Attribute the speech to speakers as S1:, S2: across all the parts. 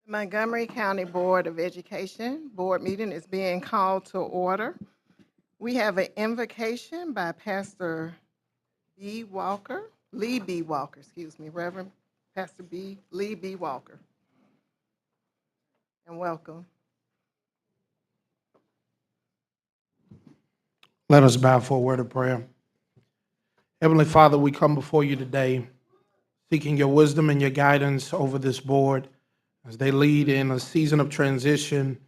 S1: Montgomery County Board of Education Board Meeting is being called to order. We have an invocation by Pastor Lee B. Walker, Reverend Pastor Lee B. Walker. And welcome.
S2: Let us bow for a word of prayer. Heavenly Father, we come before you today seeking your wisdom and your guidance over this board as they lead in a season of transition.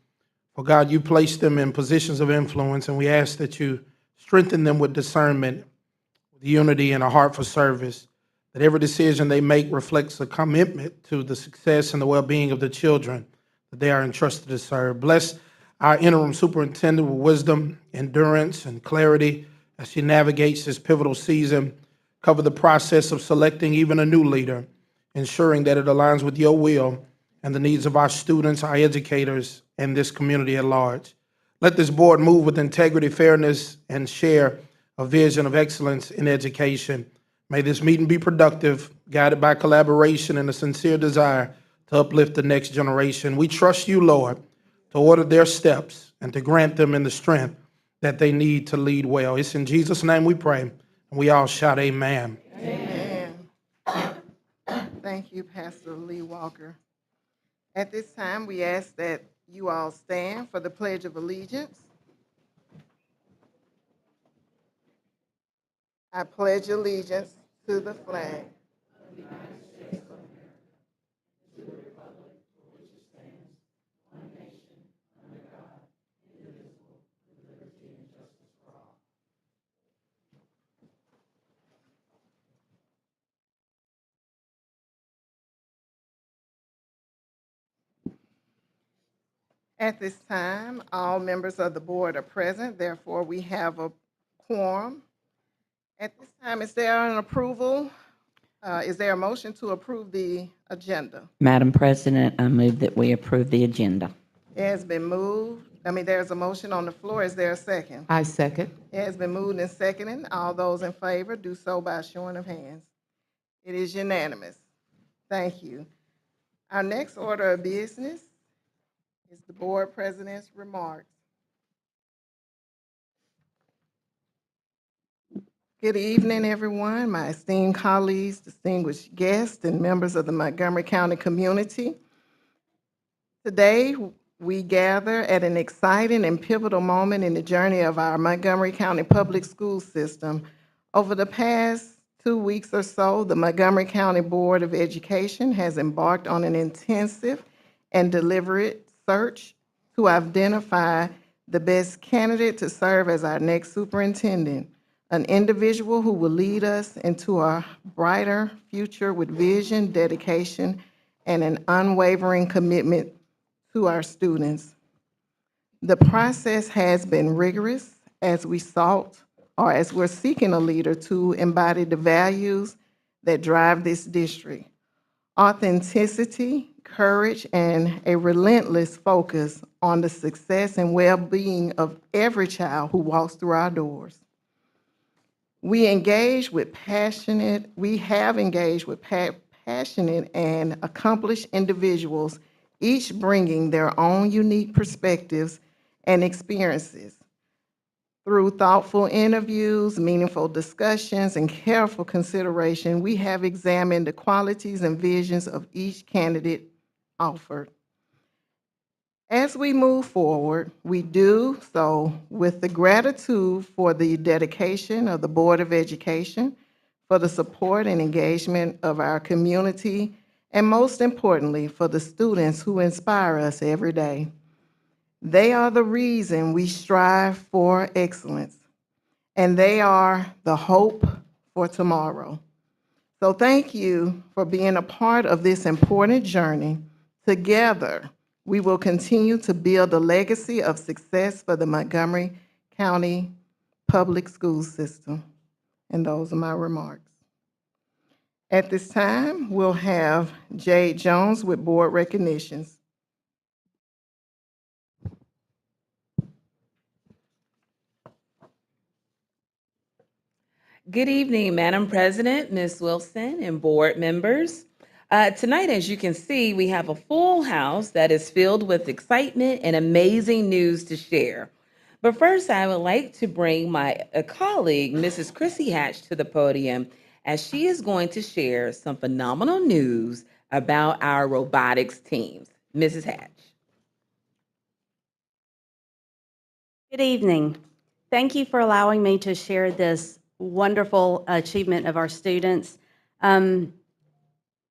S2: For God, you placed them in positions of influence, and we ask that you strengthen them with discernment, with unity, and a heart for service, that every decision they make reflects a commitment to the success and the well-being of the children that they are entrusted to serve. Bless our interim superintendent with wisdom, endurance, and clarity as she navigates this pivotal season. Cover the process of selecting even a new leader, ensuring that it aligns with your will and the needs of our students, our educators, and this community at large. Let this board move with integrity, fairness, and share a vision of excellence in education. May this meeting be productive, guided by collaboration and a sincere desire to uplift the next generation. We trust you, Lord, to order their steps and to grant them in the strength that they need to lead well. It's in Jesus' name we pray, and we all shout amen.
S1: Amen. Thank you, Pastor Lee Walker. At this time, we ask that you all stand for the Pledge of Allegiance. I pledge allegiance to the flag At this time, all members of the board are present, therefore we have a quorum. At this time, is there an approval? Is there a motion to approve the agenda?
S3: Madam President, I move that we approve the agenda.
S1: It has been moved. There's a motion on the floor. Is there a second?
S4: I second.
S1: It has been moved and seconded. All those in favor do so by showing of hands. It is unanimous. Thank you. Our next order of business is the board president's remarks. Good evening, everyone, my esteemed colleagues, distinguished guests, and members of the Montgomery County community. Today, we gather at an exciting and pivotal moment in the journey of our Montgomery County public school system. Over the past 2 weeks or so, the Montgomery County Board of Education has embarked on an intensive and deliberate search to identify the best candidate to serve as our next superintendent, an individual who will lead us into a brighter future with vision, dedication, and an unwavering commitment to our students. The process has been rigorous as we're seeking a leader to embody the values that drive this district: authenticity, courage, and a relentless focus on the success and well-being of every child who walks through our doors. We have engaged with passionate and accomplished individuals, each bringing their own unique perspectives and experiences. Through thoughtful interviews, meaningful discussions, and careful consideration, we have examined the qualities and visions of each candidate offered. As we move forward, we do so with the gratitude for the dedication of the Board of Education, for the support and engagement of our community, and most importantly, for the students who inspire us every day. They are the reason we strive for excellence, and they are the hope for tomorrow. So thank you for being a part of this important journey. Together, we will continue to build a legacy of success for the Montgomery County public school system. And those are my remarks. At this time, we'll have Jade Jones with board recognitions.
S4: Good evening, Madam President, Ms. Wilson, and board members. Tonight, as you can see, we have a full house that is filled with excitement and amazing news to share. But first, I would like to bring my colleague, Mrs. Chrissy Hatch, to the podium as she is going to share some phenomenal news about our robotics teams. Mrs. Hatch.
S5: Good evening. Thank you for allowing me to share this wonderful achievement of our students.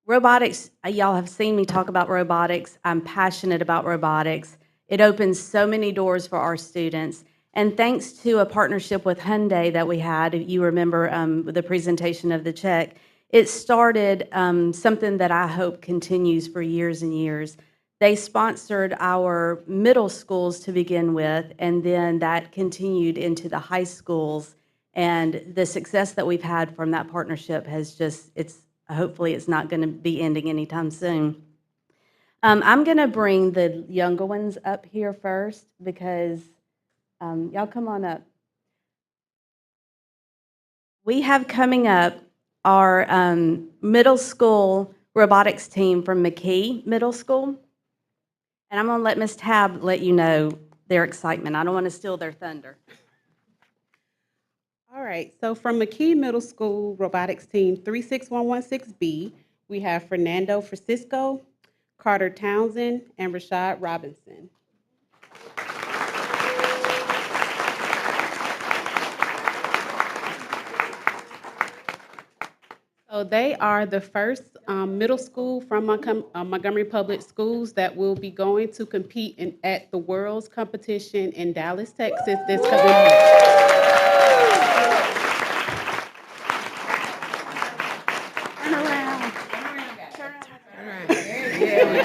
S5: Robotics, y'all have seen me talk about robotics. I'm passionate about robotics. It opens so many doors for our students. And thanks to a partnership with Hyundai that we had, you remember the presentation of the check, it started something that I hope continues for years and years. They sponsored our middle schools to begin with, and then that continued into the high schools. And the success that we've had from that partnership has just, hopefully it's not going to be ending anytime soon. I'm going to bring the younger ones up here first because y'all come on up. We have coming up our middle school robotics team from McKee Middle School. And I'm going to let Ms. Tab let you know their excitement. I don't want to steal their thunder.
S6: All right, so from McKee Middle School Robotics Team 36116B, we have Fernando Francisco, Carter Townsend, and Rashad Robinson. So they are the first middle school from Montgomery Public Schools that will be going to compete at the World's Competition in Dallas, Texas this coming year. Turn around.
S4: There we go.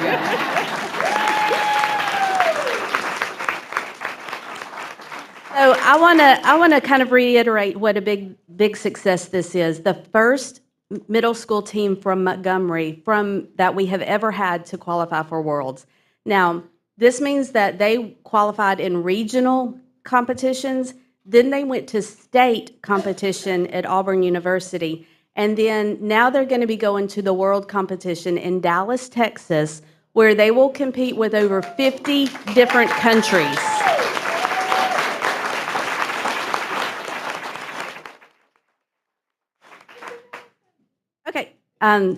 S5: So I want to kind of reiterate what a big success this is. The first middle school team from Montgomery that we have ever had to qualify for Worlds. Now, this means that they qualified in regional competitions, then they went to state competition at Auburn University, and then now they're going to be going to the world competition in Dallas, Texas, where they will compete with over 50 different countries. Okay,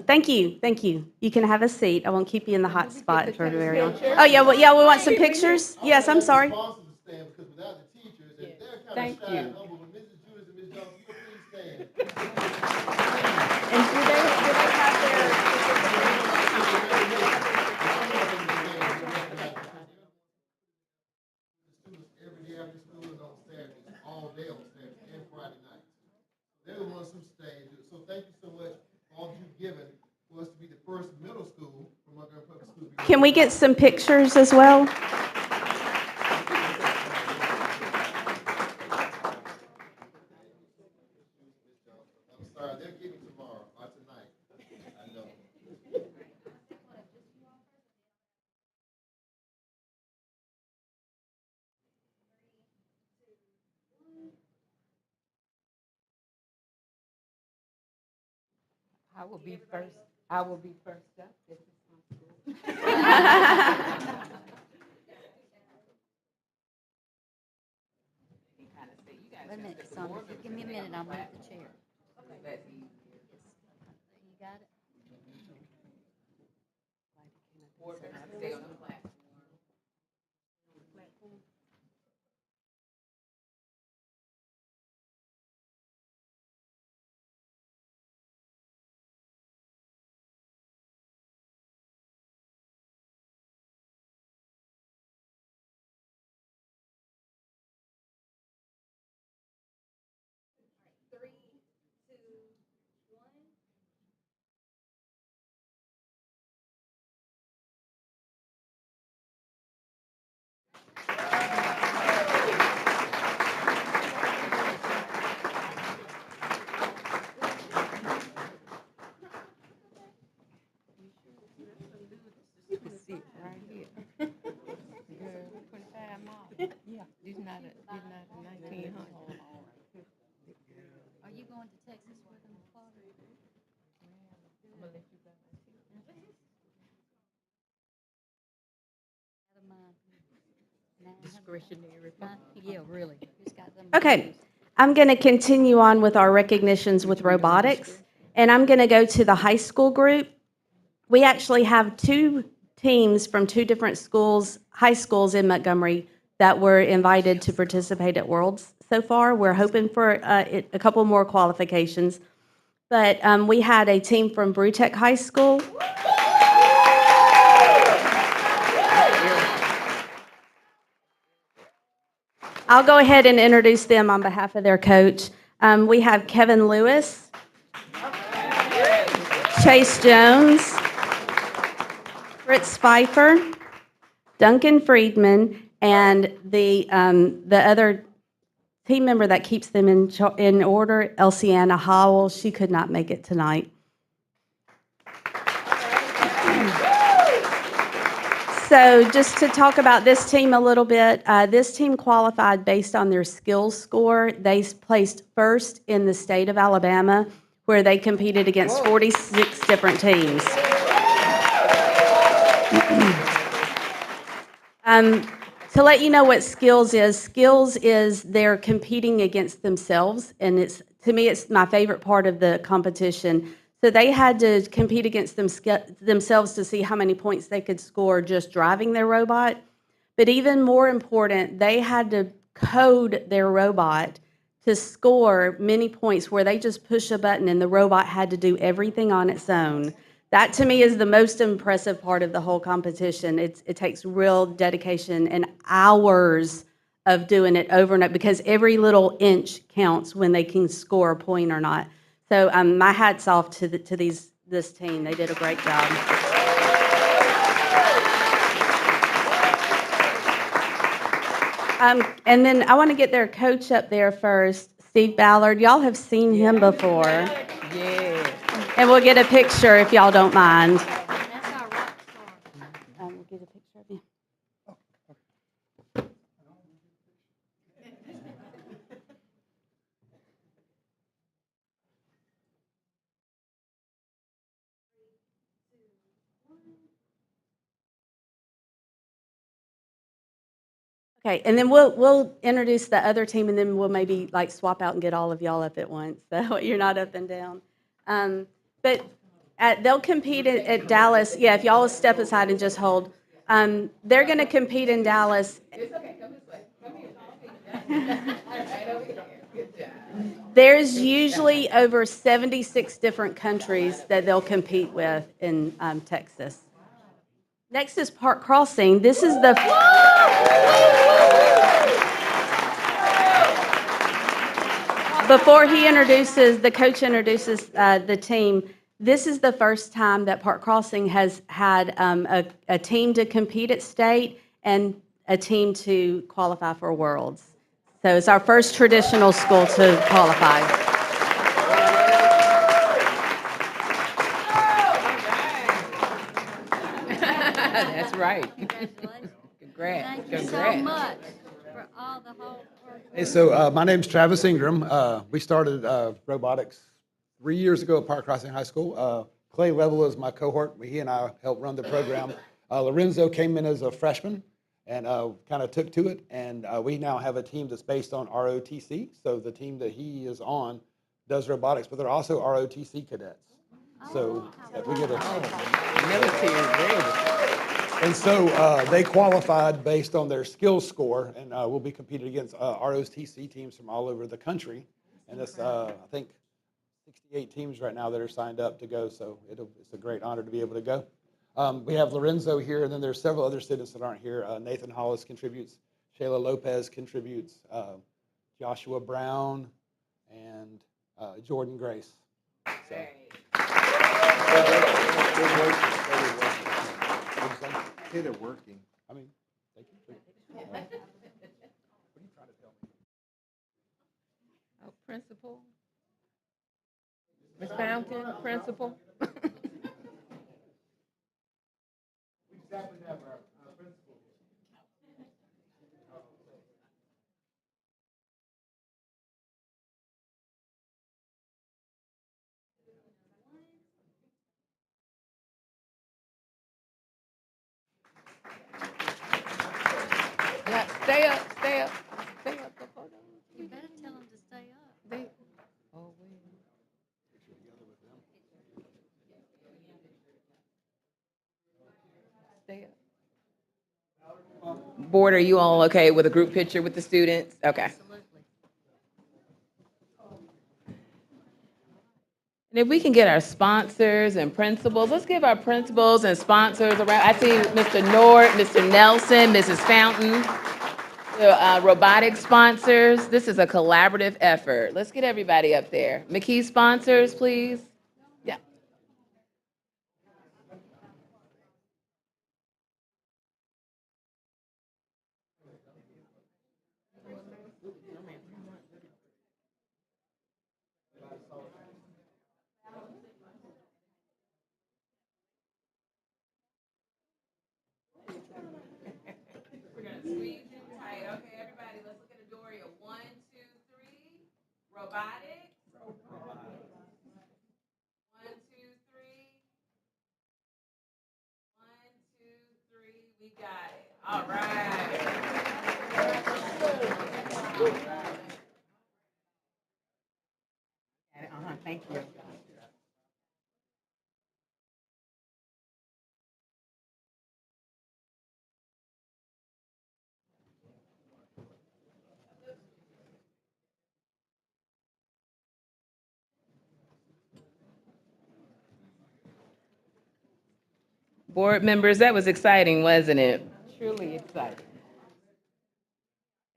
S5: thank you. You can have a seat. I won't keep you in the hot spot for very long. Oh, yeah, we want some pictures? Yes, I'm sorry.
S6: Thank you.
S5: And do they have
S7: Every day after school and on Saturdays, all day on Saturdays and Friday nights. They're the ones who stay and do it. So thank you so much for all you've given for us to be the first middle school from Montgomery Public Schools.
S5: Can we get some pictures as well?
S7: I'm sorry, they're getting tomorrow, not tonight. I know.
S6: I will be first up. This is my school.
S8: Wait a minute, Sonia, give me a minute, I'll move the chair. You got it?
S4: Stay on the
S8: Yeah, really.
S5: Okay, I'm going to continue on with our recognitions with robotics, and I'm going to go to the high school group. We actually have two teams from two different schools, high schools in Montgomery, that were invited to participate at Worlds so far. We're hoping for a couple more qualifications. But we had a team from Brewtech High School. I'll go ahead and introduce them on behalf of their coach. We have Kevin Lewis, Chase Jones, Fritz Pfeiffer, Duncan Friedman, and the other team member that keeps them in order, Elsiana Howell. She could not make it tonight. So just to talk about this team a little bit, this team qualified based on their skills score. They placed first in the state of Alabama, where they competed against 46 different teams. To let you know what skills is they're competing against themselves, and to me, it's my favorite part of the competition. So they had to compete against themselves to see how many points they could score just driving their robot. But even more important, they had to code their robot to score many points where they just push a button and the robot had to do everything on its own. That to me is the most impressive part of the whole competition. It takes real dedication and hours of doing it over and over because every little inch counts when they can score a point or not. So my hat's off to this team. They did a great job. And then I want to get their coach up there first, Steve Ballard. Y'all have seen him before.
S4: Yeah.
S5: And we'll get a picture if y'all don't mind.
S8: That's our rock star.
S5: We'll get a picture of you. Okay, and then we'll introduce the other team, and then we'll maybe like swap out and get all of y'all up at once, so you're not up and down. But they'll compete at Dallas. Yeah, if y'all will step aside and just hold. They're going to compete in Dallas. There's usually over 76 different countries that they'll compete with in Texas. Next is Park Crossing. This is the before the coach introduces the team. This is the first time that Park Crossing has had a team to compete at state and a team to qualify for Worlds. So it's our first traditional school to qualify.
S4: That's right.
S8: Congratulations.
S4: Congrats.
S8: Thank you so
S4: Congrats.
S8: much for all the hard work.
S9: Hey, so my name's Travis Ingram. We started robotics 3 years ago at Park Crossing High School. Clay Level is my cohort. He and I helped run the program. Lorenzo came in as a freshman and kind of took to it. And we now have a team that's based on ROTC. So the team that he is on does robotics, but they're also ROTC cadets. So we get a
S4: Military ready.
S9: And so they qualified based on their skills score, and we'll be competing against ROTC teams from all over the country. And it's, I think, 68 teams right now that are signed up to go, so it's a great honor to be able to go. We have Lorenzo here, and then there's several other students that aren't here. Nathan Hollis contributes, Shayla Lopez contributes, Joshua Brown, and Jordan Grace. So.
S7: Hey, they're working.
S9: I mean, thank you.
S4: Oh, principal. Ms. Fountain, principal. Yeah. Stay up, stay up, stay up.
S8: You better tell them to stay up.
S4: Stay up. Board, are you all okay with a group picture with the students? Okay.
S8: Absolutely.
S4: And if we can get our sponsors and principals, let's give our principals and sponsors around. I see Mr. Nord, Mr. Nelson, Mrs. Fountain, the robotics sponsors. This is a collaborative effort. Let's get everybody up there. McKee sponsors, please. Yeah. Squeeze in tight. Okay, everybody, let's look at Adoria. 1, 2, 3. Robotics. 1, 2, 3. 1, 2, 3. We got it. All right.
S3: Thank you.
S4: Board members, that was exciting, wasn't it? Truly exciting.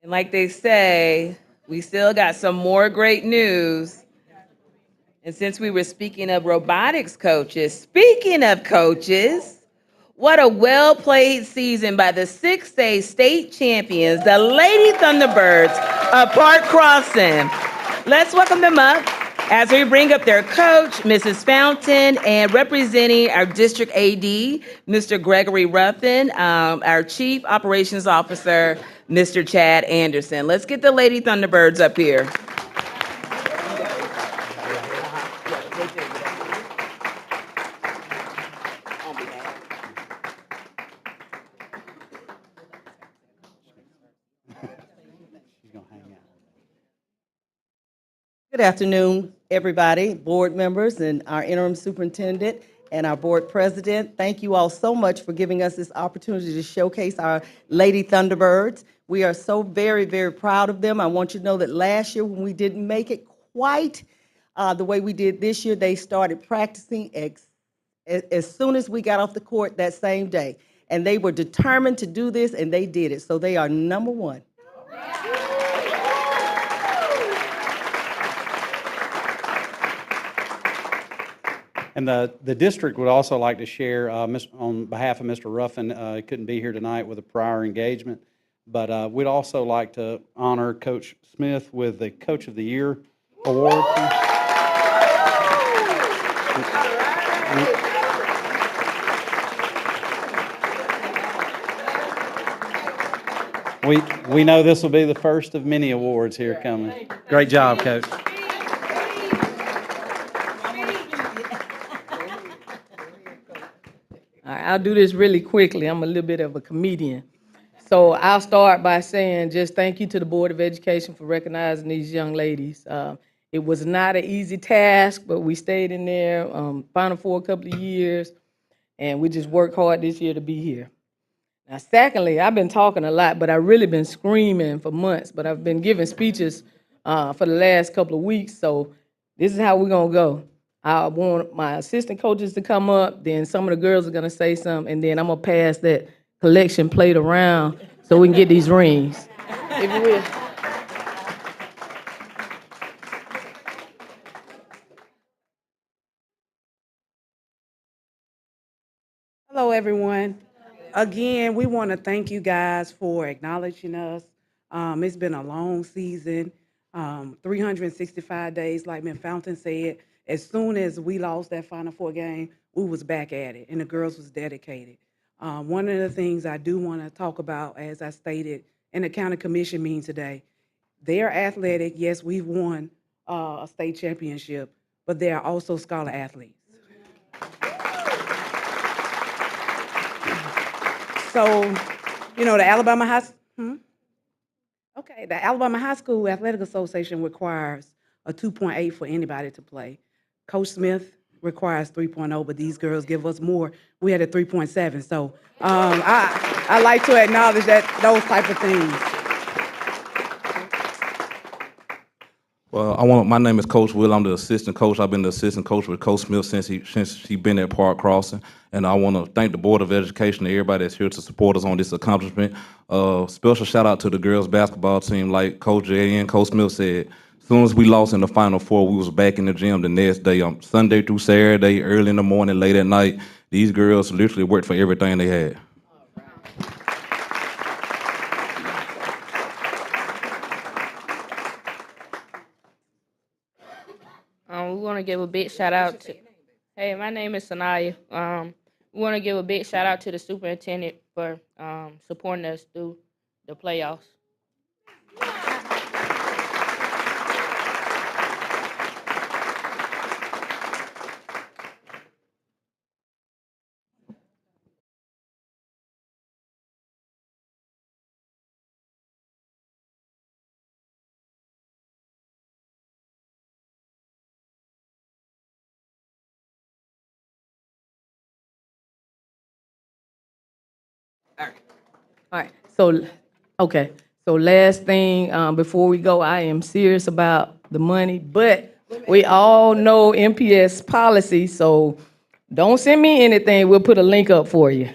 S4: And like they say, we still got some more great news. And since we were speaking of robotics coaches, speaking of coaches, what a well-played season by the 6A state champions, the Lady Thunderbirds of Park Crossing. Let's welcome them up as we bring up their coach, Mrs. Fountain, and representing our district AD, Mr. Gregory Ruffin, our Chief Operations Officer, Mr. Chad Anderson. Let's get the Lady Thunderbirds up here.
S10: Good afternoon, everybody, board members and our interim superintendent and our board president. Thank you all so much for giving us this opportunity to showcase our Lady Thunderbirds. We are so very, very proud of them. I want you to know that last year when we didn't make it quite the way we did this year, they started practicing as soon as we got off the court that same day. And they were determined to do this, and they did it. So they are number one.
S9: And the district would also like to share, on behalf of Mr. Ruffin, couldn't be here tonight with a prior engagement, but we'd also like to honor Coach Smith with the Coach of the Year award. We know this will be the first of many awards here coming. Great job, Coach.
S11: All right, I'll do this really quickly. I'm a little bit of a comedian. So I'll start by saying just thank you to the Board of Education for recognizing these young ladies. It was not an easy task, but we stayed in there, Final Four a couple of years, and we just worked hard this year to be here. Now, secondly, I've been talking a lot, but I've really been screaming for months, but I've been giving speeches for the last couple of weeks, so this is how we're gonna go. I want my assistant coaches to come up, then some of the girls are gonna say something, and then I'm gonna pass that collection plate around so we can get these rings. If you will.
S12: Hello, everyone. Again, we want to thank you guys for acknowledging us. It's been a long season, 365 days, like Ms. Fountain said. As soon as we lost that Final Four game, we was back at it, and the girls was dedicated. One of the things I do want to talk about, as I stated in the county commission meeting today, they are athletic. Yes, we've won a state championship, but they are also scholar athletes. So, the Alabama High, Okay, the Alabama High School Athletic Association requires a 2.8 for anybody to play. Coach Smith requires 3.0, but these girls give us more. We had a 3.7, so I like to acknowledge that those type of things.
S13: Well, my name is Coach Will. I'm the assistant coach. I've been the assistant coach with Coach Smith since she been at Park Crossing. And I want to thank the Board of Education and everybody that's here to support us on this accomplishment. Special shout out to the girls basketball team. Like Coach Jay and Coach Smith said, as soon as we lost in the Final Four, we was back in the gym the next day, Sunday through Saturday, early in the morning, late at night. These girls literally worked for everything they had.
S14: We want to give a big shout out to. Hey, my name is Sanaya. We want to give a big shout out to the superintendent for supporting us through the playoffs.
S11: All right, okay, so last thing, before we go, I am serious about the money, but we all know MPS policy, so don't send me anything, we'll put a link up for you.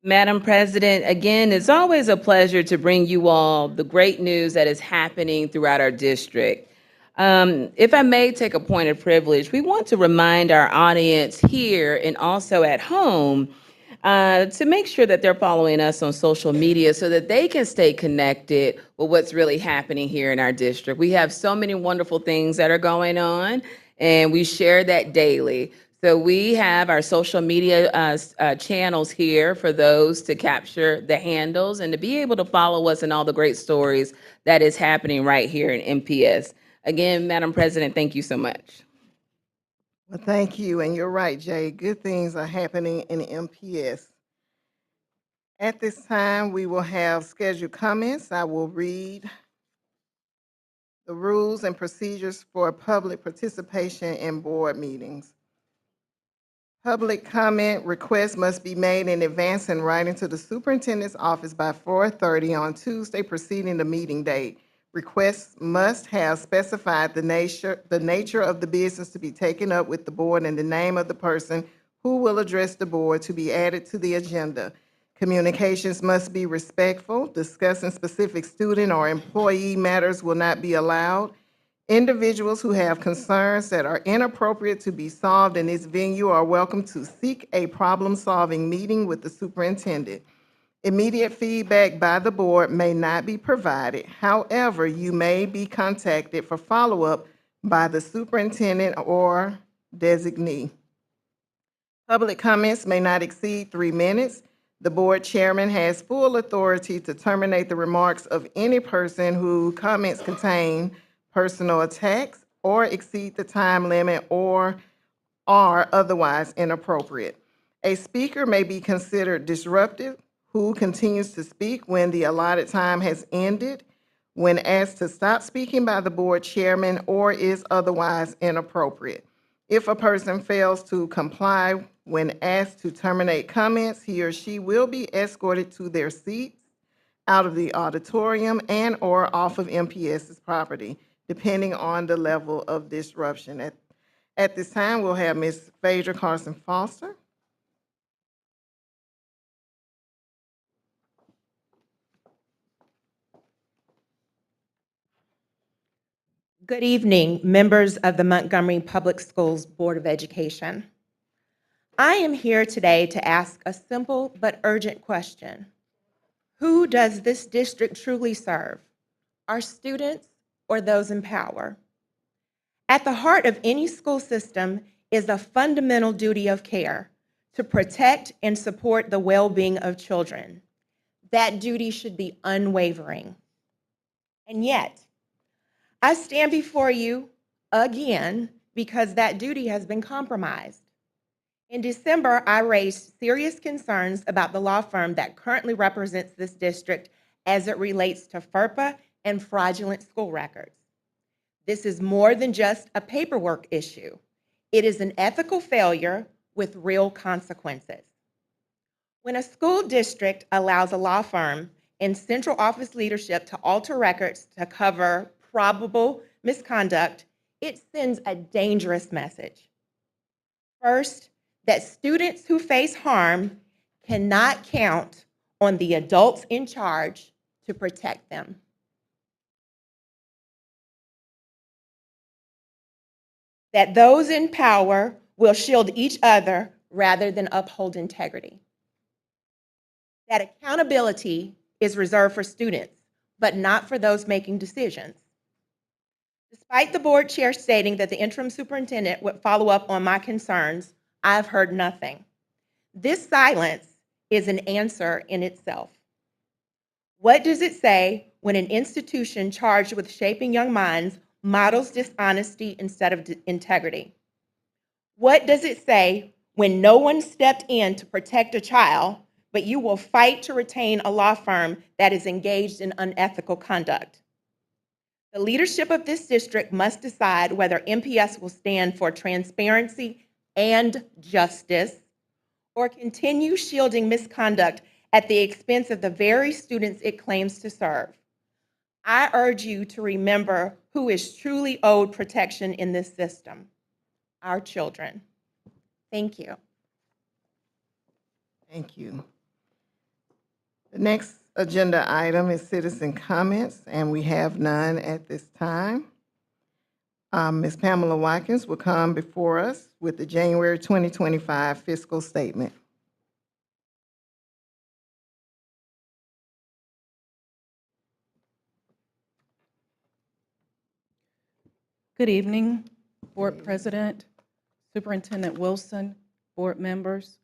S4: Madam President, again, it's always a pleasure to bring you all the great news that is happening throughout our district. If I may take a point of privilege, we want to remind our audience here and also at home to make sure that they're following us on social media so that they can stay connected with what's really happening here in our district. We have so many wonderful things that are going on, and we share that daily. So we have our social media channels here for those to capture the handles and to be able to follow us and all the great stories that is happening right here in MPS. Again, Madam President, thank you so much.
S1: Well, thank you, and you're right, Jay. Good things are happening in MPS. At this time, we will have scheduled comments. I will read the rules and procedures for public participation in board meetings. Public comment requests must be made in advance in writing to the superintendent's office by 4:30 on Tuesday preceding the meeting date. Requests must have specified the nature of the business to be taken up with the board and the name of the person who will address the board to be added to the agenda. Communications must be respectful. Discussing specific student or employee matters will not be allowed. Individuals who have concerns that are inappropriate to be solved in this venue are welcome to seek a problem-solving meeting with the superintendent. Immediate feedback by the board may not be provided. However, you may be contacted for follow-up by the superintendent or designee. Public comments may not exceed 3 minutes. The board chairman has full authority to terminate the remarks of any person whose comments contain personal attacks or exceed the time limit or are otherwise inappropriate. A speaker may be considered disruptive who continues to speak when the allotted time has ended, when asked to stop speaking by the board chairman, or is otherwise inappropriate. If a person fails to comply When asked to terminate comments, he or she will be escorted to their seats, out of the auditorium, and/or off of MPS's property, depending on the level of disruption. At this time, we'll have Ms. Phaedra Carson Foster.
S15: Good evening, members of the Montgomery Public Schools Board of Education. I am here today to ask a simple but urgent question. Who does this district truly serve? Our students or those in power? At the heart of any school system is a fundamental duty of care to protect and support the well-being of children. That duty should be unwavering. And yet, I stand before you again because that duty has been compromised. In December, I raised serious concerns about the law firm that currently represents this district as it relates to FERPA and fraudulent school records. This is more than just a paperwork issue. It is an ethical failure with real consequences. When a school district allows a law firm and central office leadership to alter records to cover probable misconduct, it sends a dangerous message. First, that students who face harm cannot count on the adults in charge to protect them. That those in power will shield each other rather than uphold integrity. That accountability is reserved for students, but not for those making decisions. Despite the board chair stating that the interim superintendent would follow up on my concerns, I've heard nothing. This silence is an answer in itself. What does it say when an institution charged with shaping young minds models dishonesty instead of integrity? What does it say when no one stepped in to protect a child, but you will fight to retain a law firm that is engaged in unethical conduct? The leadership of this district must decide whether MPS will stand for transparency and justice or continue shielding misconduct at the expense of the very students it claims to serve. I urge you to remember who is truly owed protection in this system: our children. Thank you.
S1: Thank you. The next agenda item is citizen comments, and we have none at this time. Ms. Pamela Watkins will come before us with the January 2025 fiscal statement.
S16: Good evening, Board President, Superintendent Wilson, board members.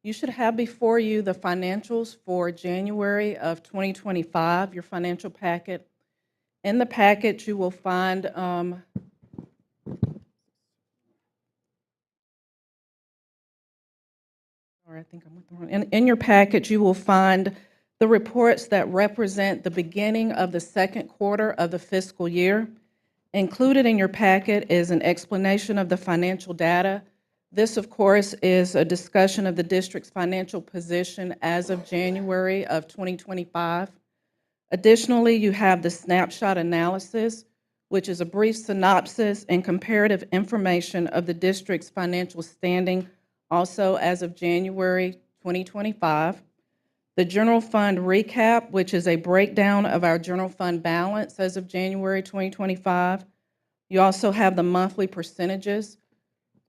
S16: You should have before you the financials for January of 2025, your financial packet. In the packet, you will find in your package, you will find the reports that represent the beginning of the second quarter of the fiscal year. Included in your packet is an explanation of the financial data. This, of course, is a discussion of the district's financial position as of January of 2025. Additionally, you have the snapshot analysis, which is a brief synopsis and comparative information of the district's financial standing, also as of January 2025. The general fund recap, which is a breakdown of our general fund balance as of January 2025. You also have the monthly percentages.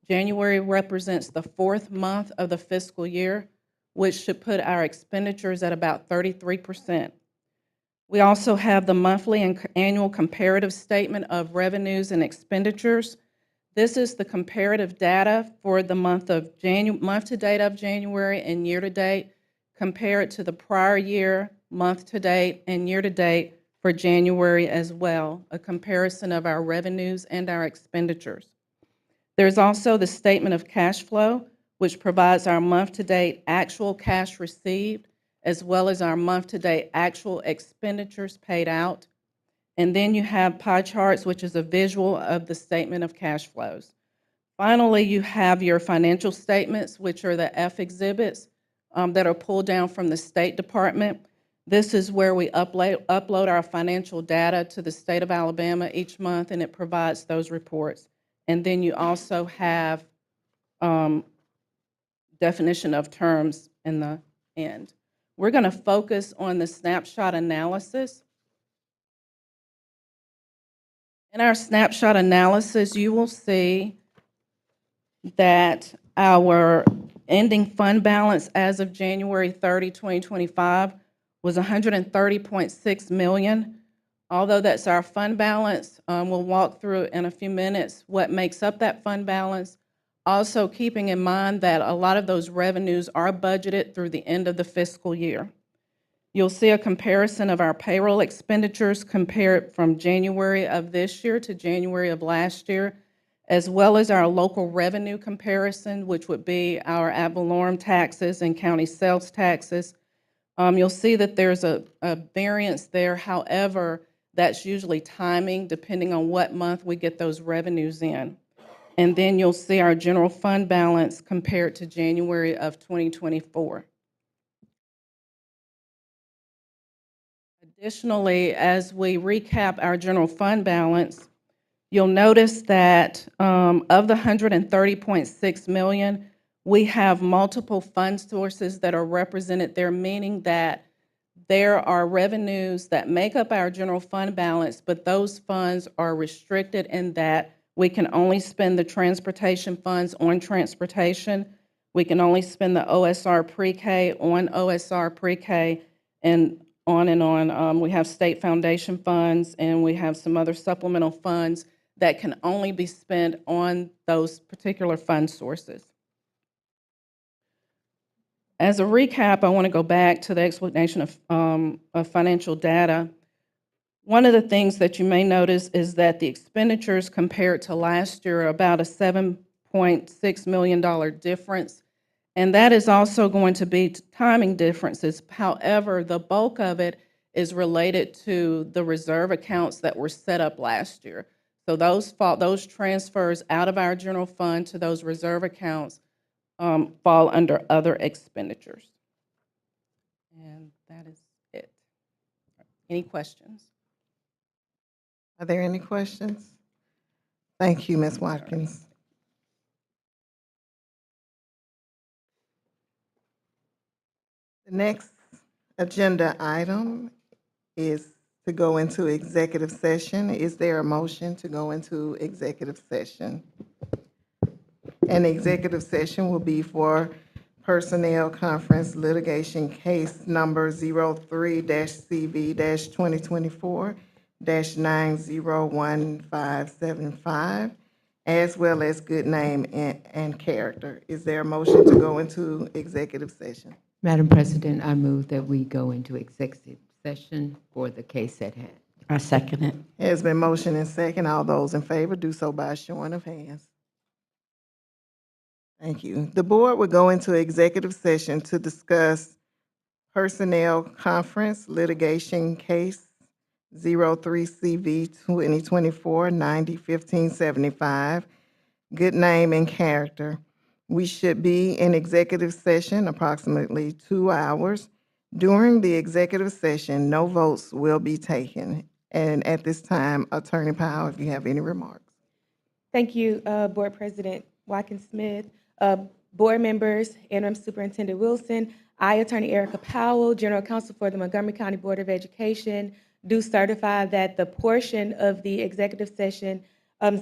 S16: January represents the fourth month of the fiscal year, which should put our expenditures at about 33%. We also have the monthly and annual comparative statement of revenues and expenditures. This is the comparative data for the month to date of January and year to date, compared to the prior year, month to date, and year to date for January as well, a comparison of our revenues and our expenditures. There's also the statement of cash flow, which provides our month to date actual cash received, as well as our month to date actual expenditures paid out. And then you have pie charts, which is a visual of the statement of cash flows. Finally, you have your financial statements, which are the F exhibits that are pulled down from the State Department. This is where we upload our financial data to the state of Alabama each month, and it provides those reports. And then you also have definition of terms in the end. We're going to focus on the snapshot analysis. In our snapshot analysis, you will see that our ending fund balance as of January 30, 2025 was $130.6 million. Although that's our fund balance, we'll walk through in a few minutes what makes up that fund balance. Also keeping in mind that a lot of those revenues are budgeted through the end of the fiscal year. You'll see a comparison of our payroll expenditures compared from January of this year to January of last year, as well as our local revenue comparison, which would be our ad valorem taxes and county sales taxes. You'll see that there's a variance there. However, that's usually timing, depending on what month we get those revenues in. And then you'll see our general fund balance compared to January of 2024. Additionally, as we recap our general fund balance, you'll notice that of the $130.6 million, we have multiple fund sources that are represented there, meaning that there are revenues that make up our general fund balance, but those funds are restricted in that we can only spend the transportation funds on transportation. We can only spend the OSR pre-K on OSR pre-K, and on and on. We have state foundation funds, and we have some other supplemental funds that can only be spent on those particular fund sources. As a recap, I want to go back to the explanation of financial data. One of the things that you may notice is that the expenditures compared to last year are about a $7.6 million difference, and that is also going to be timing differences. However, the bulk of it is related to the reserve accounts that were set up last year. So those transfers out of our general fund to those reserve accounts fall under other expenditures. And that is it. Any questions?
S1: Are there any questions? Thank you, Ms. Watkins. The next agenda item is to go into executive session. Is there a motion to go into executive session? An executive session will be for personnel conference litigation case number 03-CV-2024-901575, as well as good name and character. Is there a motion to go into executive session?
S17: Madam President, I move that we go into executive session for the case at hand.
S3: I second it.
S1: It has been motion and second. All those in favor do so by showing of hands. Thank you. The board will go into executive session to discuss personnel conference litigation case 03-CV-2024-901575, good name and character. We should be in executive session approximately 2 hours. During the executive session, no votes will be taken. And at this time, Attorney Powell, if you have any remarks.
S18: Thank you, Board President Watkins Smith, board members, Interim Superintendent Wilson. I, Attorney Erica Powell, General Counsel for the Montgomery County Board of Education, do certify that the portion of the executive session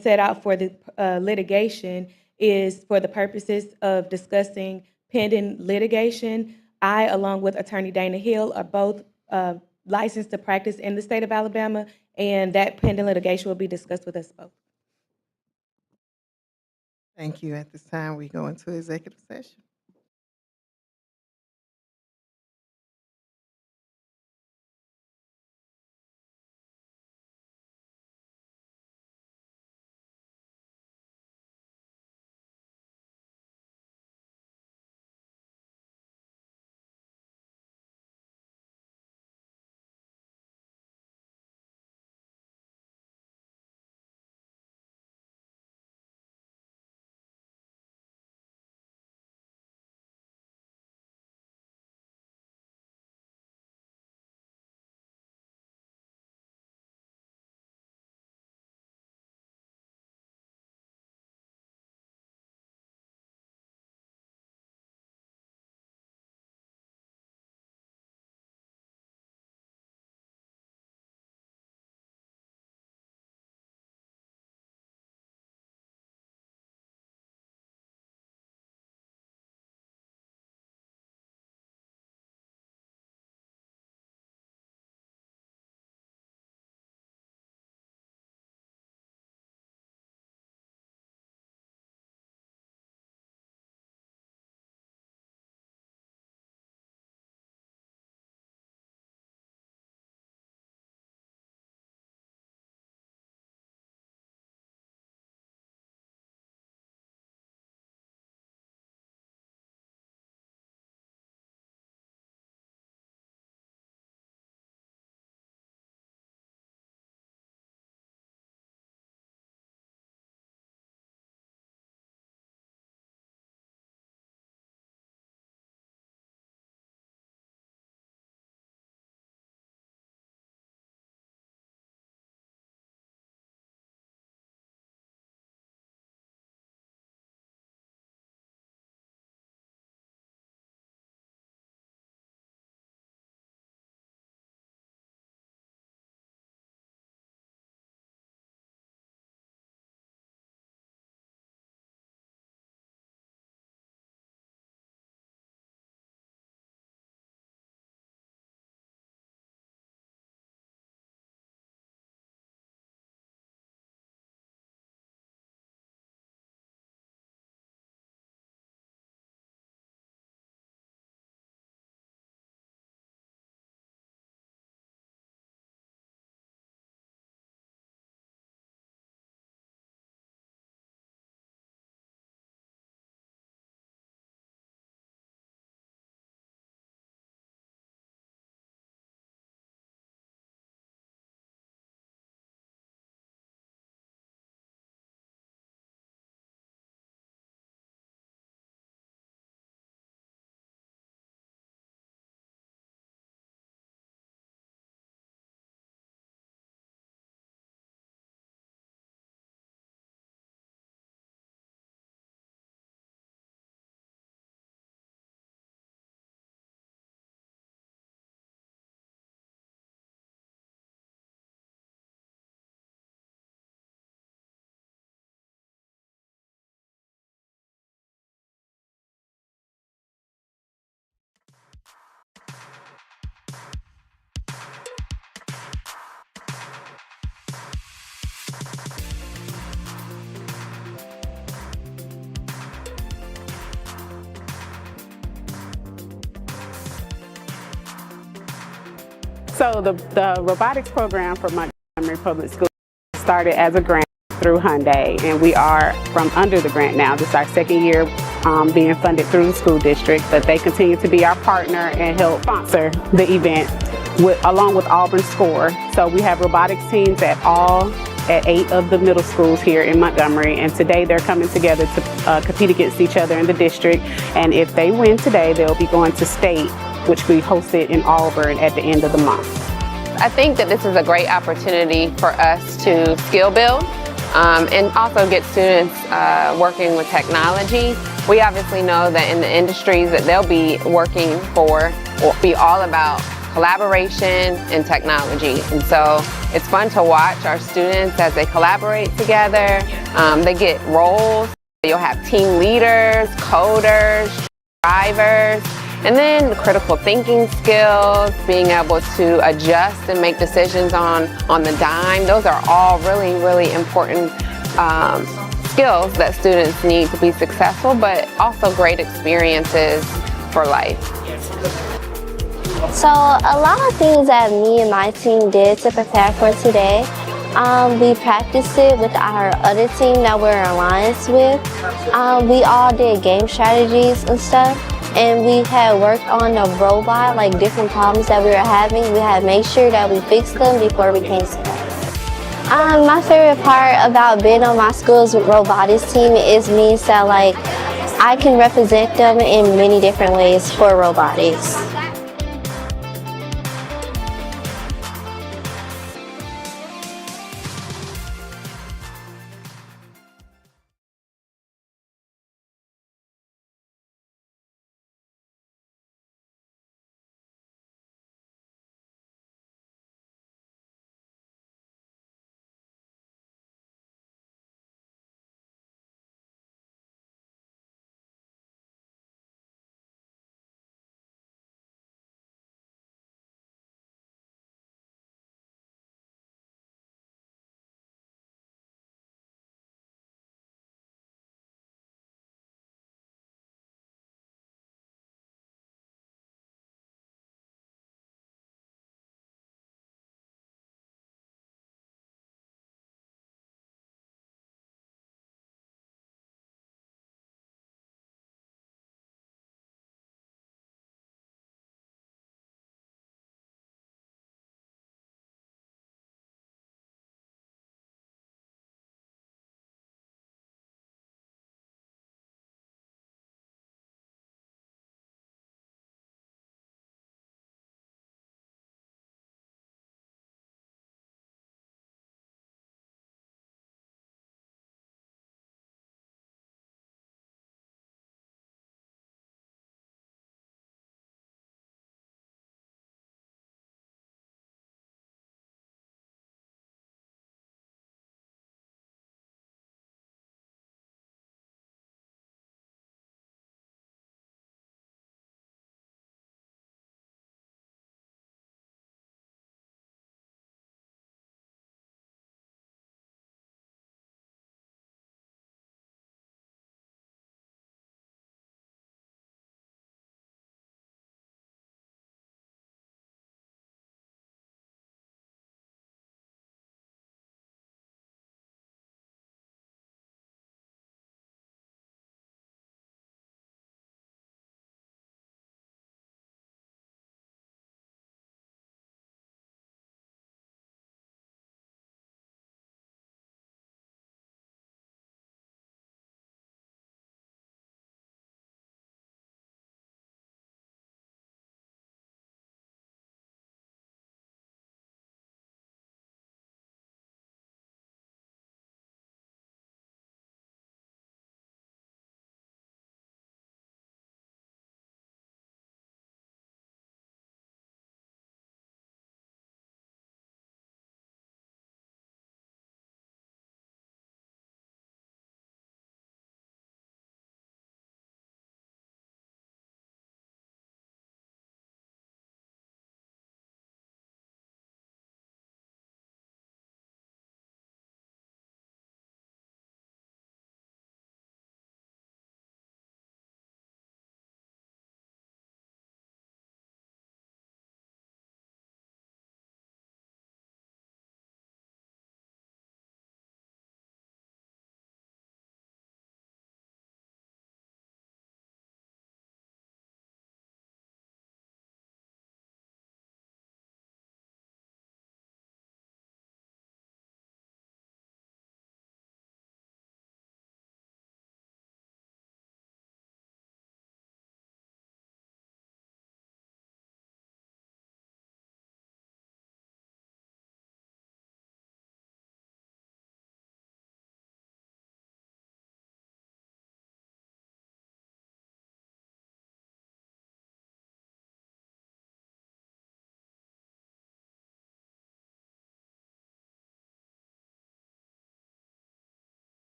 S18: set out for the litigation is for the purposes of discussing pending litigation. I, along with Attorney Dana Hill, are both licensed to practice in the state of Alabama, and that pending litigation will be discussed with us both.
S1: Thank you. At this time, we go into executive session.
S6: So the robotics program for Montgomery Public Schools started as a grant through Hyundai, and we are from under the grant now. This is our second year being funded through the school district, but they continue to be our partner and help sponsor the event along with Auburn SCORE. So we have robotics teams at 8 of the middle schools here in Montgomery, and today they're coming together to compete against each other in the district, and if they win today, they'll be going to state, which we hosted in Auburn at the end of the month.
S19: I think that this is a great opportunity for us to skill build and also get students working with technology. We obviously know that in the industries that they'll be working for will be all about collaboration and technology. And so it's fun to watch our students as they collaborate together. They get roles. You'll have team leaders, coders, drivers, and then critical thinking skills, being able to adjust and make decisions on the dime. Those are all really, really important skills that students need to be successful, but also great experiences for life.
S20: So a lot of things that me and my team did to prepare for today, we practiced it with our other team that we're in alliance with. We all did game strategies and stuff, and we had worked on the robot, like different problems that we were having. We had made sure that we fixed them before we came to them. My favorite part about being on my school's robotics team means that I can represent them in many different ways for robotics.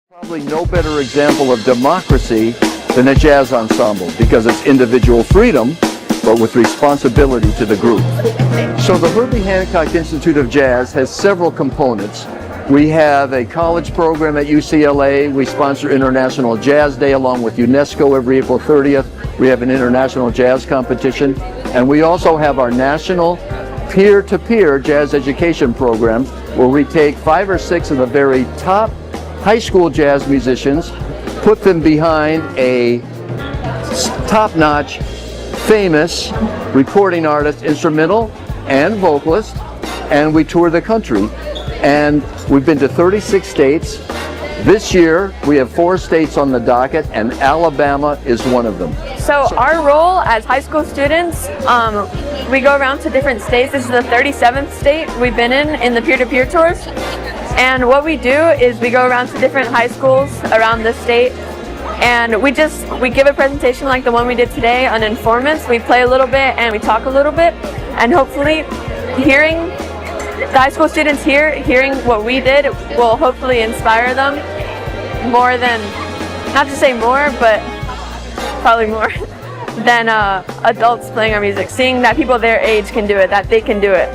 S21: Probably no better example of democracy than a jazz ensemble because it's individual freedom, but with responsibility to the group. So the Herbie Hancock Institute of Jazz has several components. We have a college program at UCLA. We sponsor International Jazz Day along with UNESCO every April 30th. We have an international jazz competition. And we also have our national peer-to-peer jazz education program where we take 5 or 6 of the very top high school jazz musicians, put them behind a top-notch, famous recording artist, instrumental and vocalist, and we tour the country. And we've been to 36 states. This year, we have 4 states on the docket, and Alabama is one of them.
S22: So our role as high school students, we go around to different states. This is the 37th state we've been in the peer-to-peer tours. And what we do is we go around to different high schools around the state, and we give a presentation like the one we did today on informants. We play a little bit and we talk a little bit, and hopefully hearing the high school students hearing what we did will hopefully inspire them more than, not to say more, but probably more than adults playing our music, seeing that people their age can do it, that they can do it.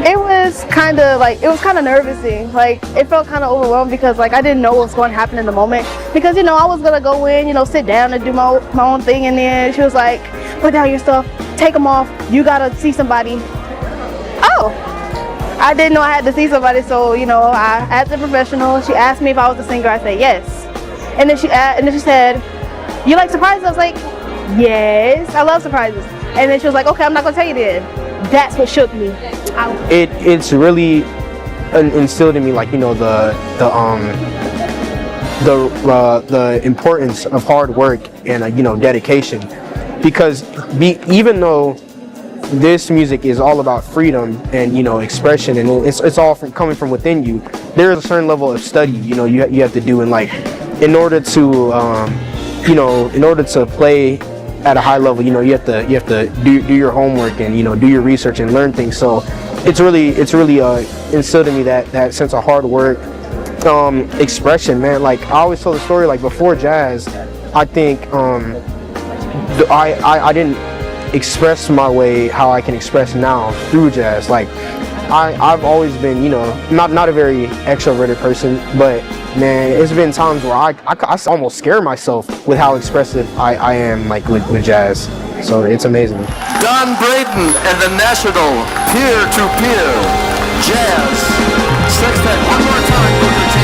S23: It was kind of nervous-y. Like, it felt kind of overwhelmed because like I didn't know what was going to happen in the moment. Because I was gonna go in, sit down and do my own thing, and then she was like, "Put down your stuff, take them off. You gotta see somebody." Oh, I didn't know I had to see somebody, so I asked the professional. She asked me if I was a singer. I said yes, and then she said, "You like surprises?" I was like, "Yes, I love surprises." And then she was like, "Okay, I'm not gonna tell you then." That's what shook me.
S24: It's really instilled in me, like, the importance of hard work and dedication, because even though this music is all about freedom and expression, and it's all coming from within you, there is a certain level of study you have to do, and like in order to play at a high level, you have to do your homework and do your research and learn things. So it's really instilled in me that sense of hard work, expression, man. Like I always tell the story, like before jazz, I think I didn't express my way how I can express now through jazz. Like I've always been not a very extroverted person, but man, it's been times where I almost scare myself with how expressive I am, like with jazz. So it's amazing.
S21: Don Braden and the National Peer-to-Peer Jazz Sextet. One more time, Booker T.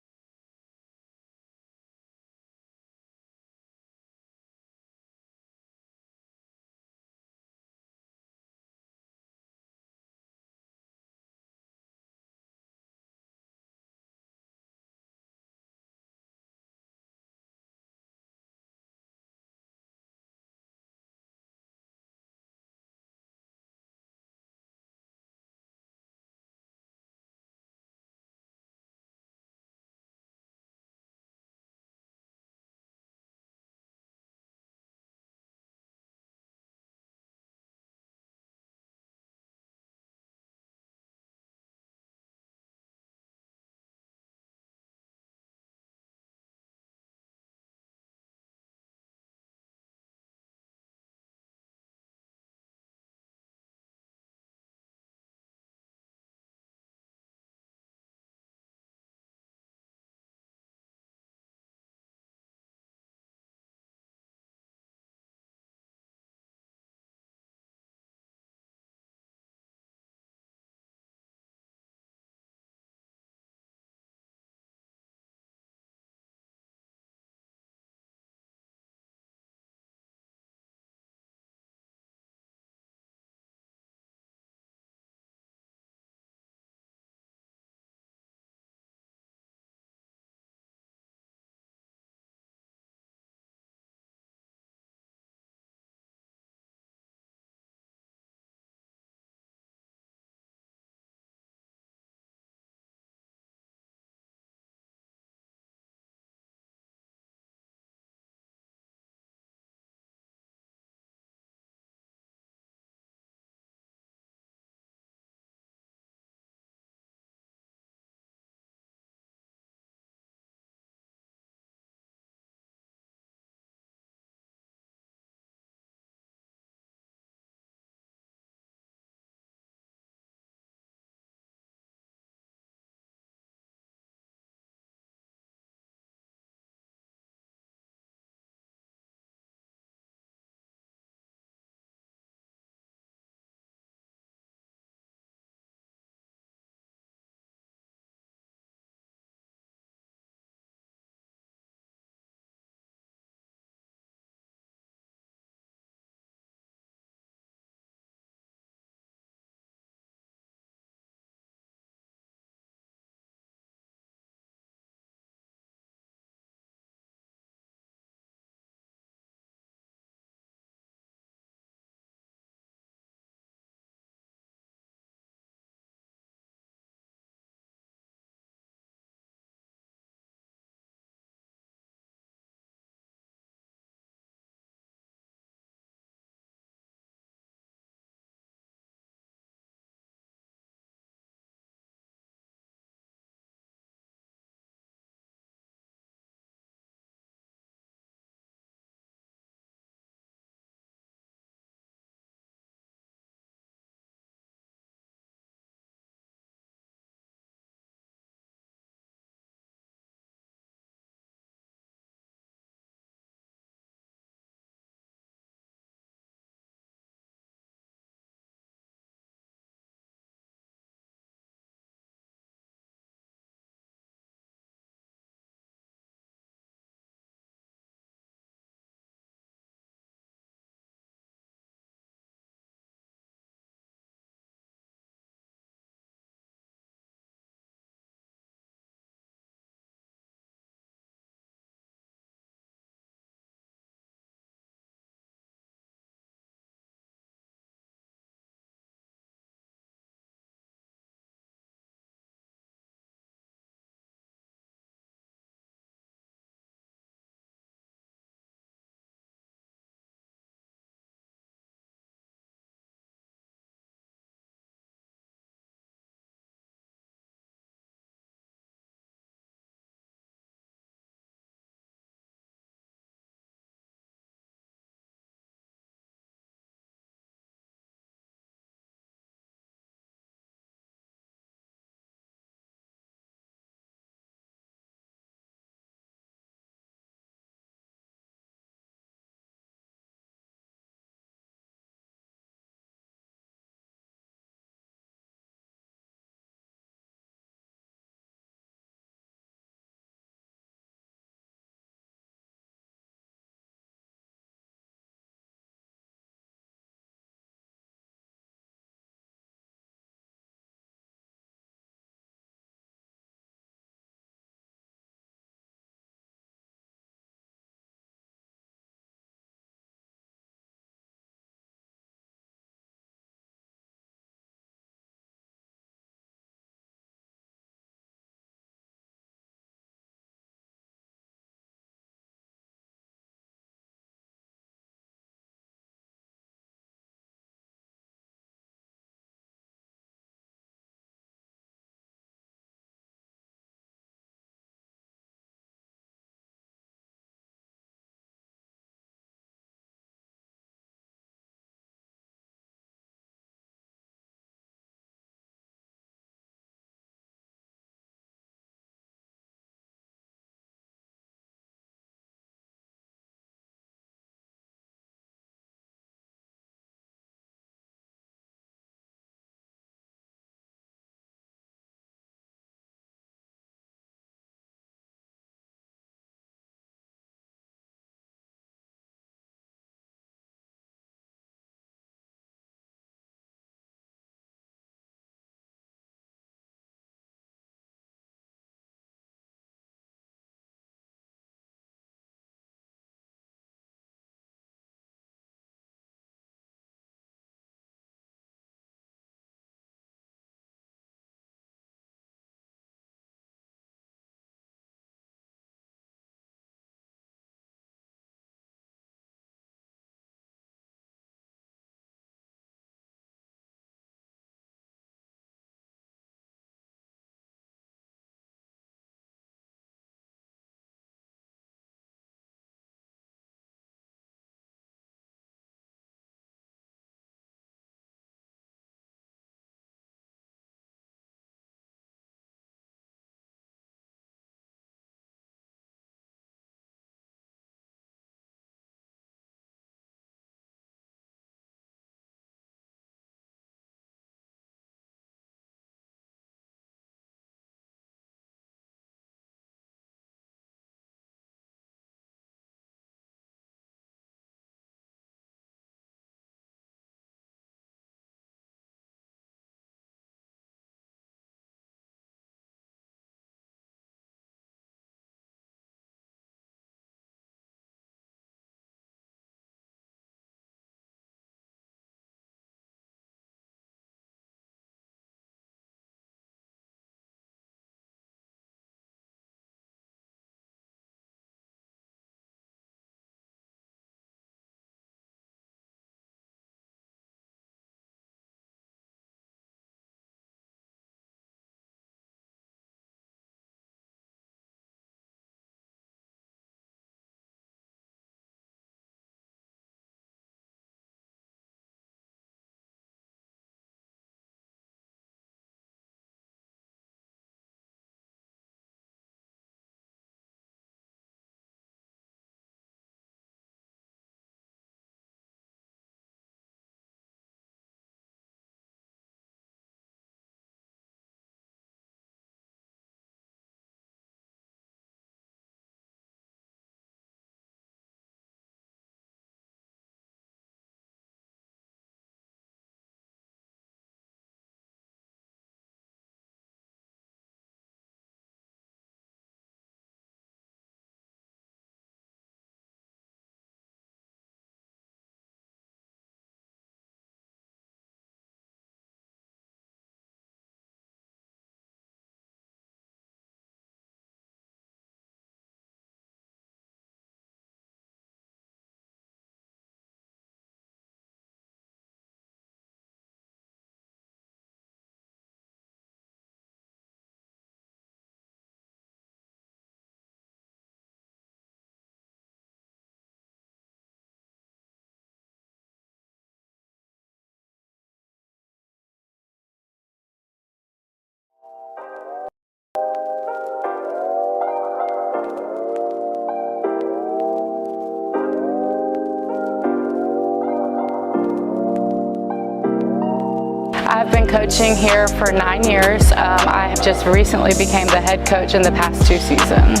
S2: I've been coaching here for 9 years. I have just recently became the head coach in the past 2 seasons.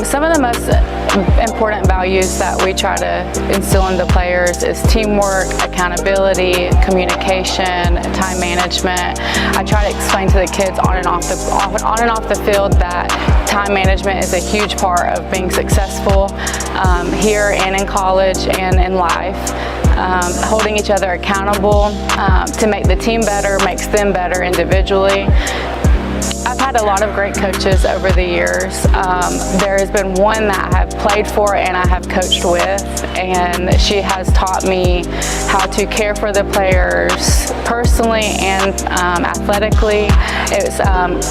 S2: Some of the most important values that we try to instill in the players is teamwork, accountability, communication, time management. I try to explain to the kids on and off the field that time management is a huge part of being successful here and in college and in life. Holding each other accountable to make the team better makes them better individually. I've had a lot of great coaches over the years. There has been one that I have played for and I have coached with, and she has taught me how to care for the players personally and athletically. It was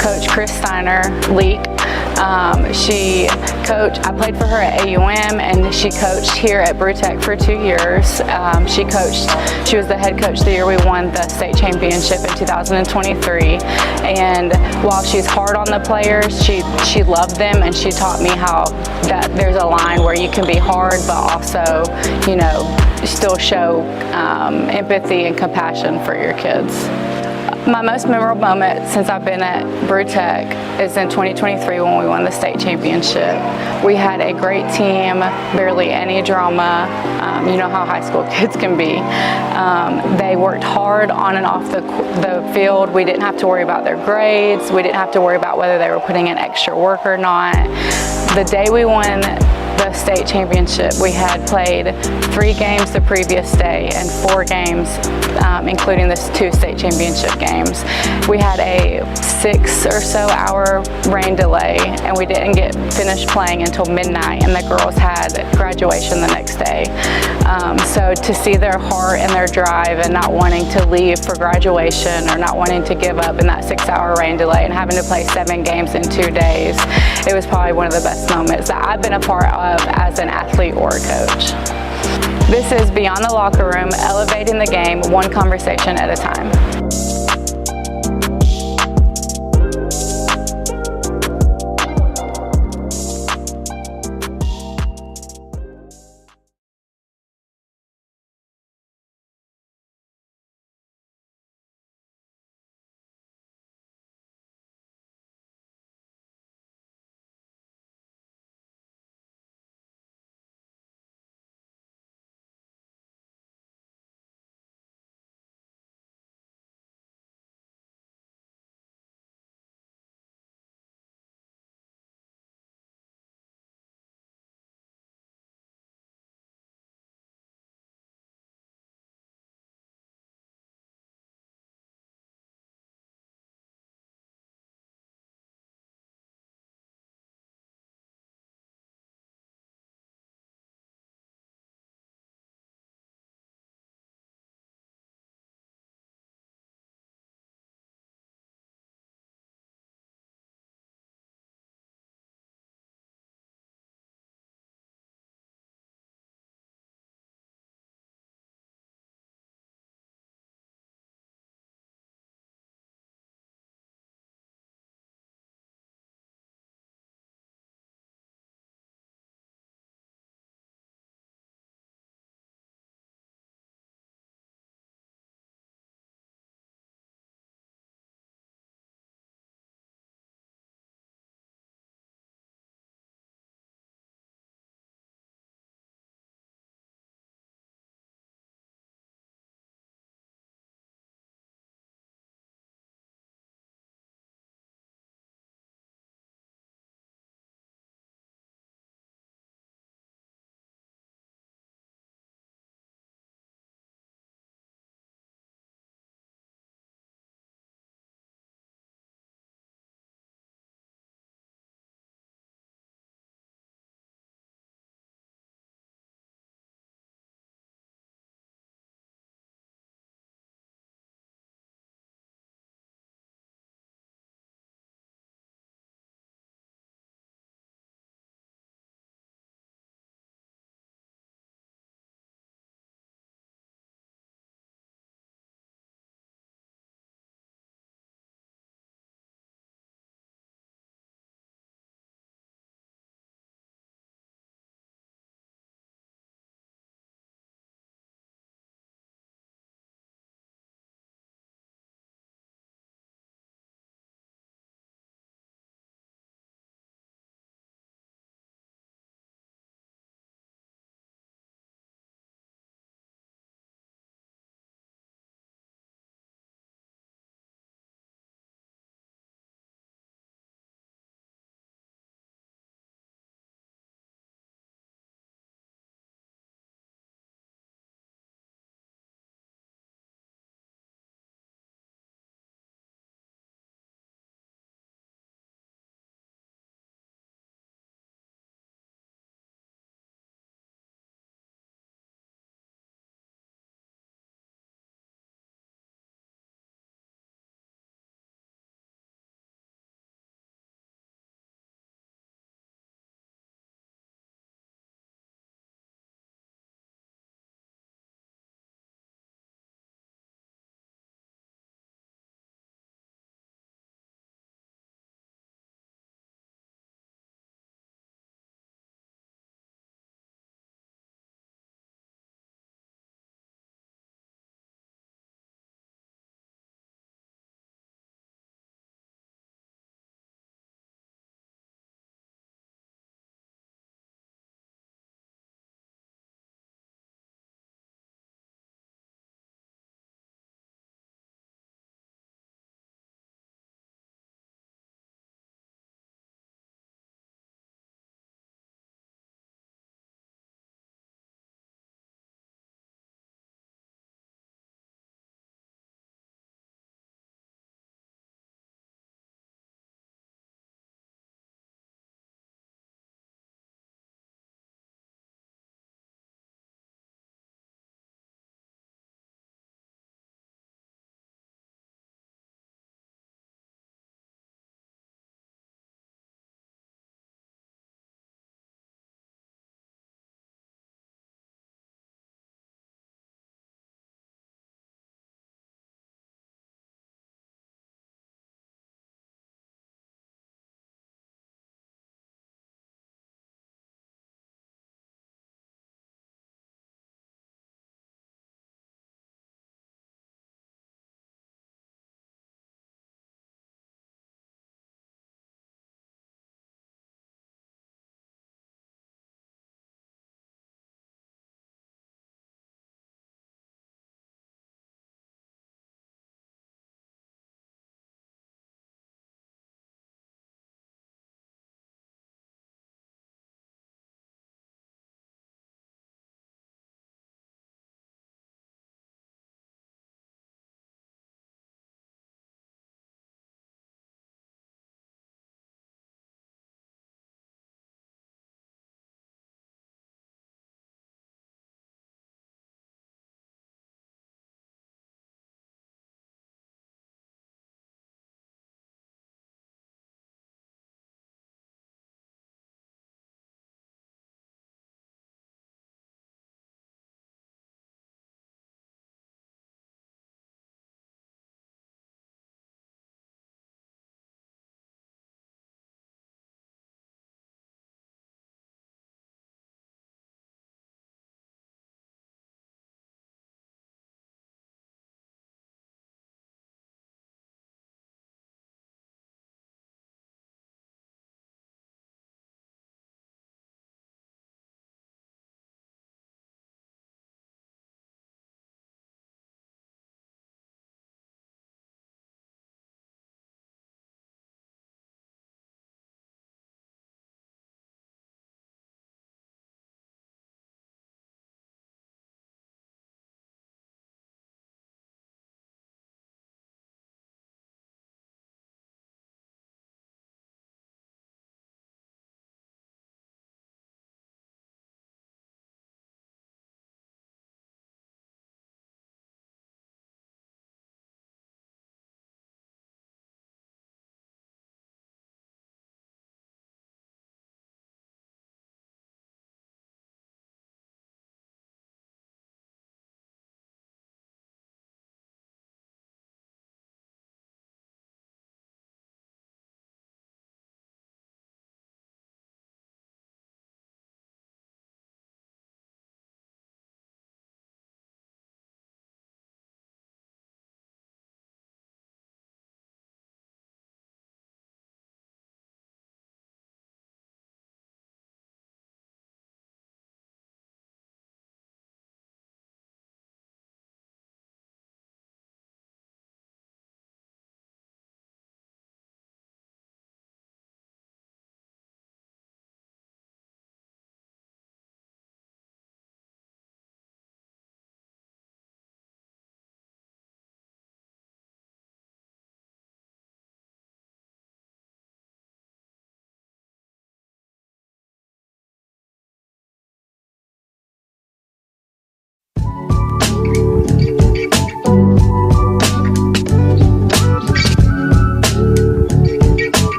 S2: Coach Chris Steiner, Leak. I played for her at AUM, and she coached here at Brewtech for 2 years. She was the head coach the year we won the state championship in 2023. And while she's hard on the players, she loved them, and she taught me how that there's a line where you can be hard, but also, you know, still show empathy and compassion for your kids. My most memorable moment since I've been at Brewtech is in 2023 when we won the state championship. We had a great team, barely any drama. You know how high school kids can be. They worked hard on and off the field. We didn't have to worry about their grades. We didn't have to worry about whether they were putting in extra work or not. The day we won the state championship, we had played 3 games the previous day and 4 games, including the 2 state championship games. We had a 6 or so hour rain delay, and we didn't get finished playing until midnight, and the girls had graduation the next day. So to see their heart and their drive and not wanting to leave for graduation or not wanting to give up in that 6-hour rain delay and having to play 7 games in 2 days, it was probably one of the best moments that I've been a part of as an athlete or a coach. This is Beyond the Locker Room, elevating the game one conversation at a time.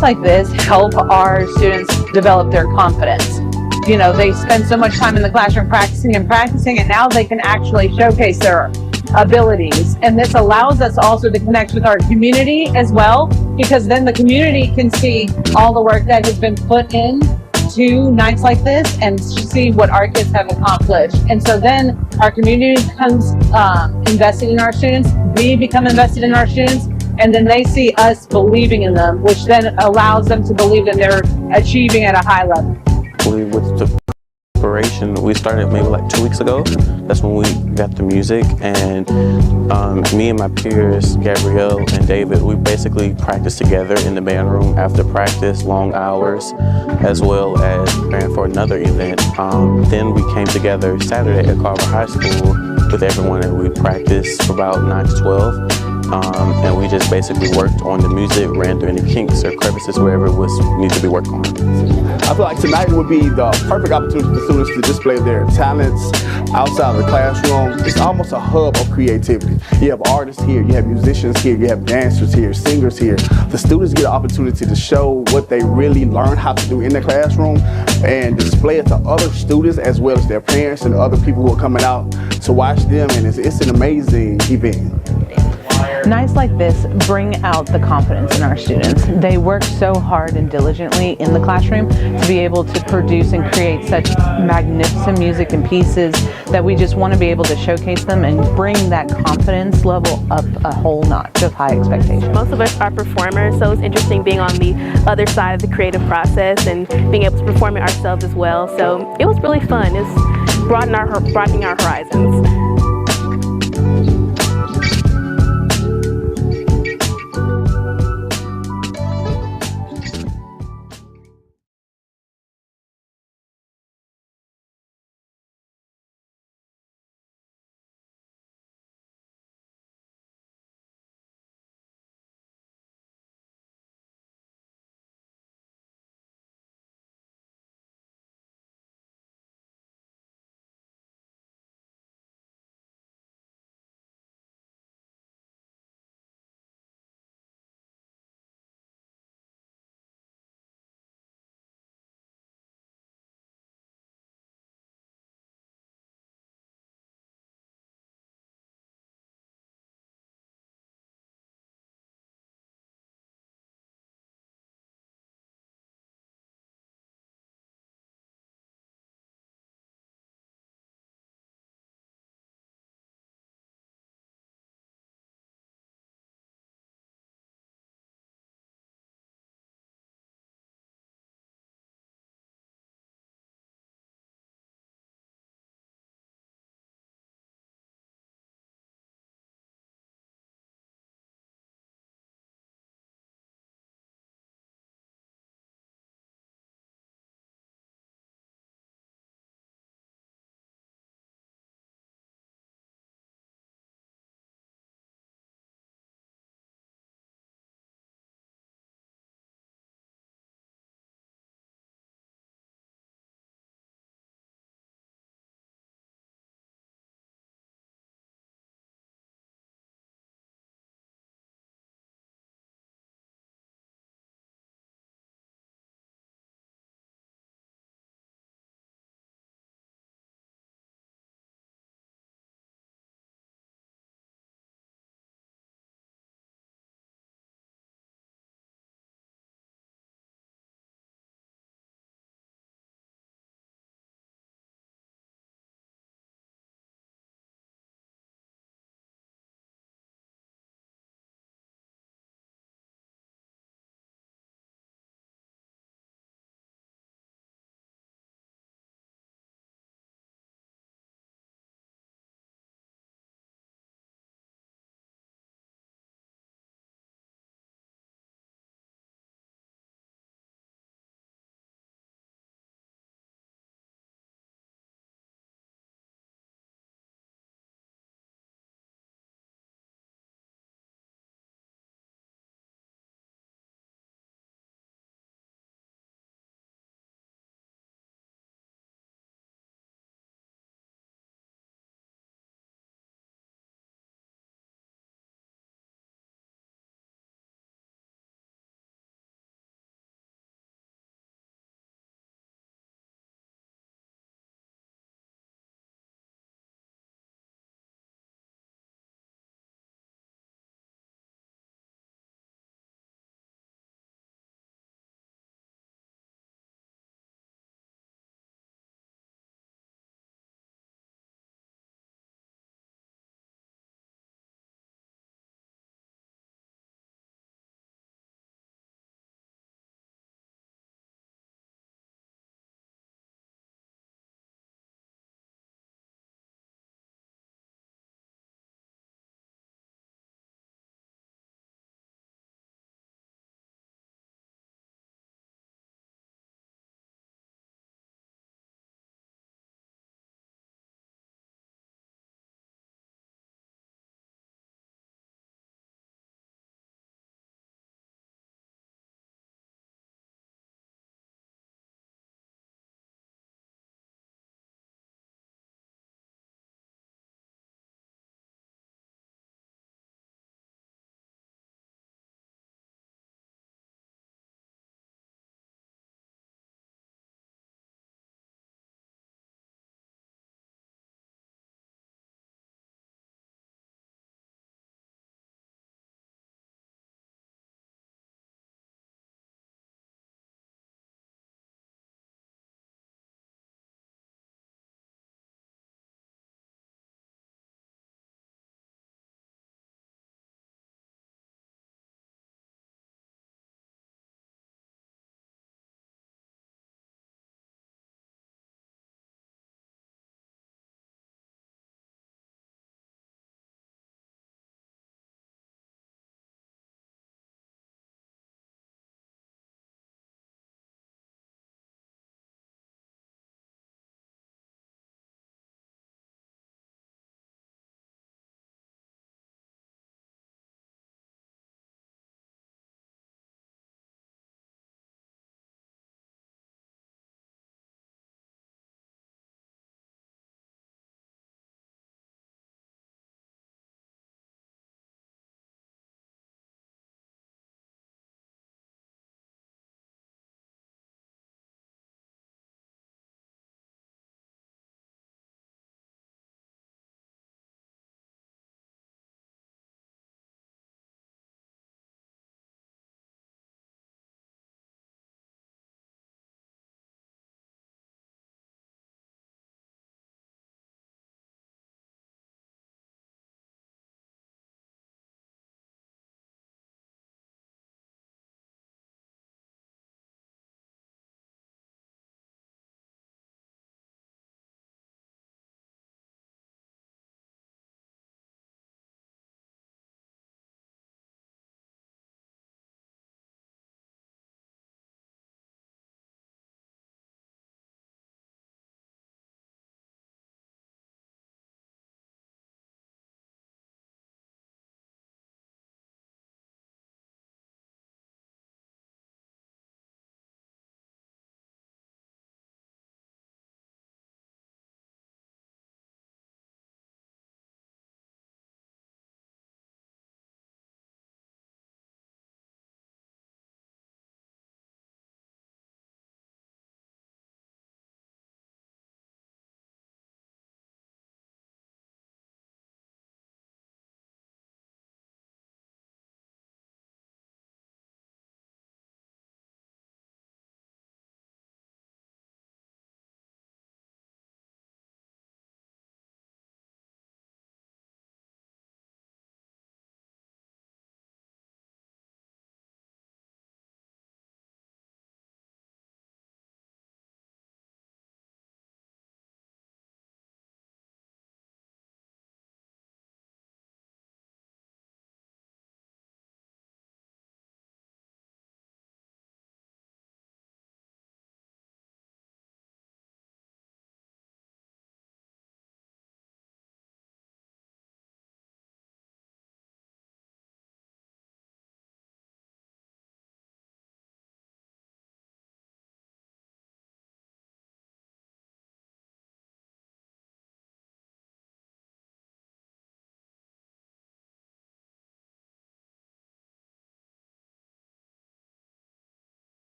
S5: nights like this help our students develop their confidence. You know, they spend so much time in the classroom practicing and practicing, and now they can actually showcase their abilities. And this allows us also to connect with our community as well, because then the community can see all the work that has been put in to nights like this and see what our kids have accomplished. And so then our community becomes invested in our students, we become invested in our students, and then they see us believing in them, which then allows them to believe that they're achieving at a high level.
S7: With the preparation, we started maybe like 2 weeks ago. That's when we got the music, and me and my peers, Gabrielle and David, we basically practiced together in the band room after practice, long hours, as well as preparing for another event. Then we came together Saturday at Carver High School with everyone, and we practiced for about 9 to 12. And we just basically worked on the music, ran through any kinks or crevices wherever it was needed to be worked on.
S8: I feel like tonight would be the perfect opportunity for students to display their talents outside of the classroom. It's almost a hub of creativity. You have artists here, you have musicians here, you have dancers here, singers here. The students get an opportunity to show what they really learn how to do in the classroom and display it to other students as well as their parents and other people who are coming out to watch them, and it's an amazing event.
S5: Nights like this bring out the confidence in our students. They work so hard and diligently in the classroom to be able to produce and create such magnificent music and pieces that we just want to be able to showcase them and bring that confidence level up a whole notch of high expectations.
S10: Most of us are performers, so it's interesting being on the other side of the creative process and being able to perform it ourselves as well. So it was really fun. It's broadening our horizons.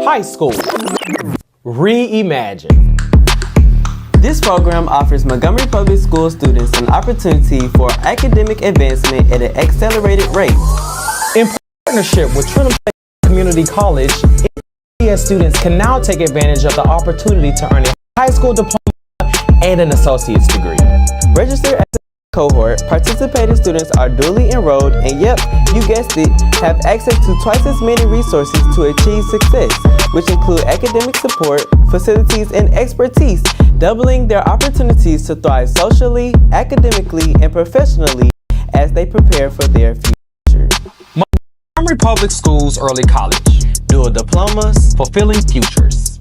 S9: High School, Reimagined.
S12: This program offers Montgomery Public School students an opportunity for academic advancement at an accelerated rate.
S9: In partnership with Trinity Community College, MPS students can now take advantage of the opportunity to earn a high school diploma and an associate's degree.
S12: Register as a cohort, participating students are duly enrolled and, yep, you guessed it, have access to twice as many resources to achieve success, which include academic support, facilities, and expertise, doubling their opportunities to thrive socially, academically, and professionally as they prepare for their future.
S9: Montgomery Public Schools Early College.
S12: Dual diplomas,
S9: fulfilling futures.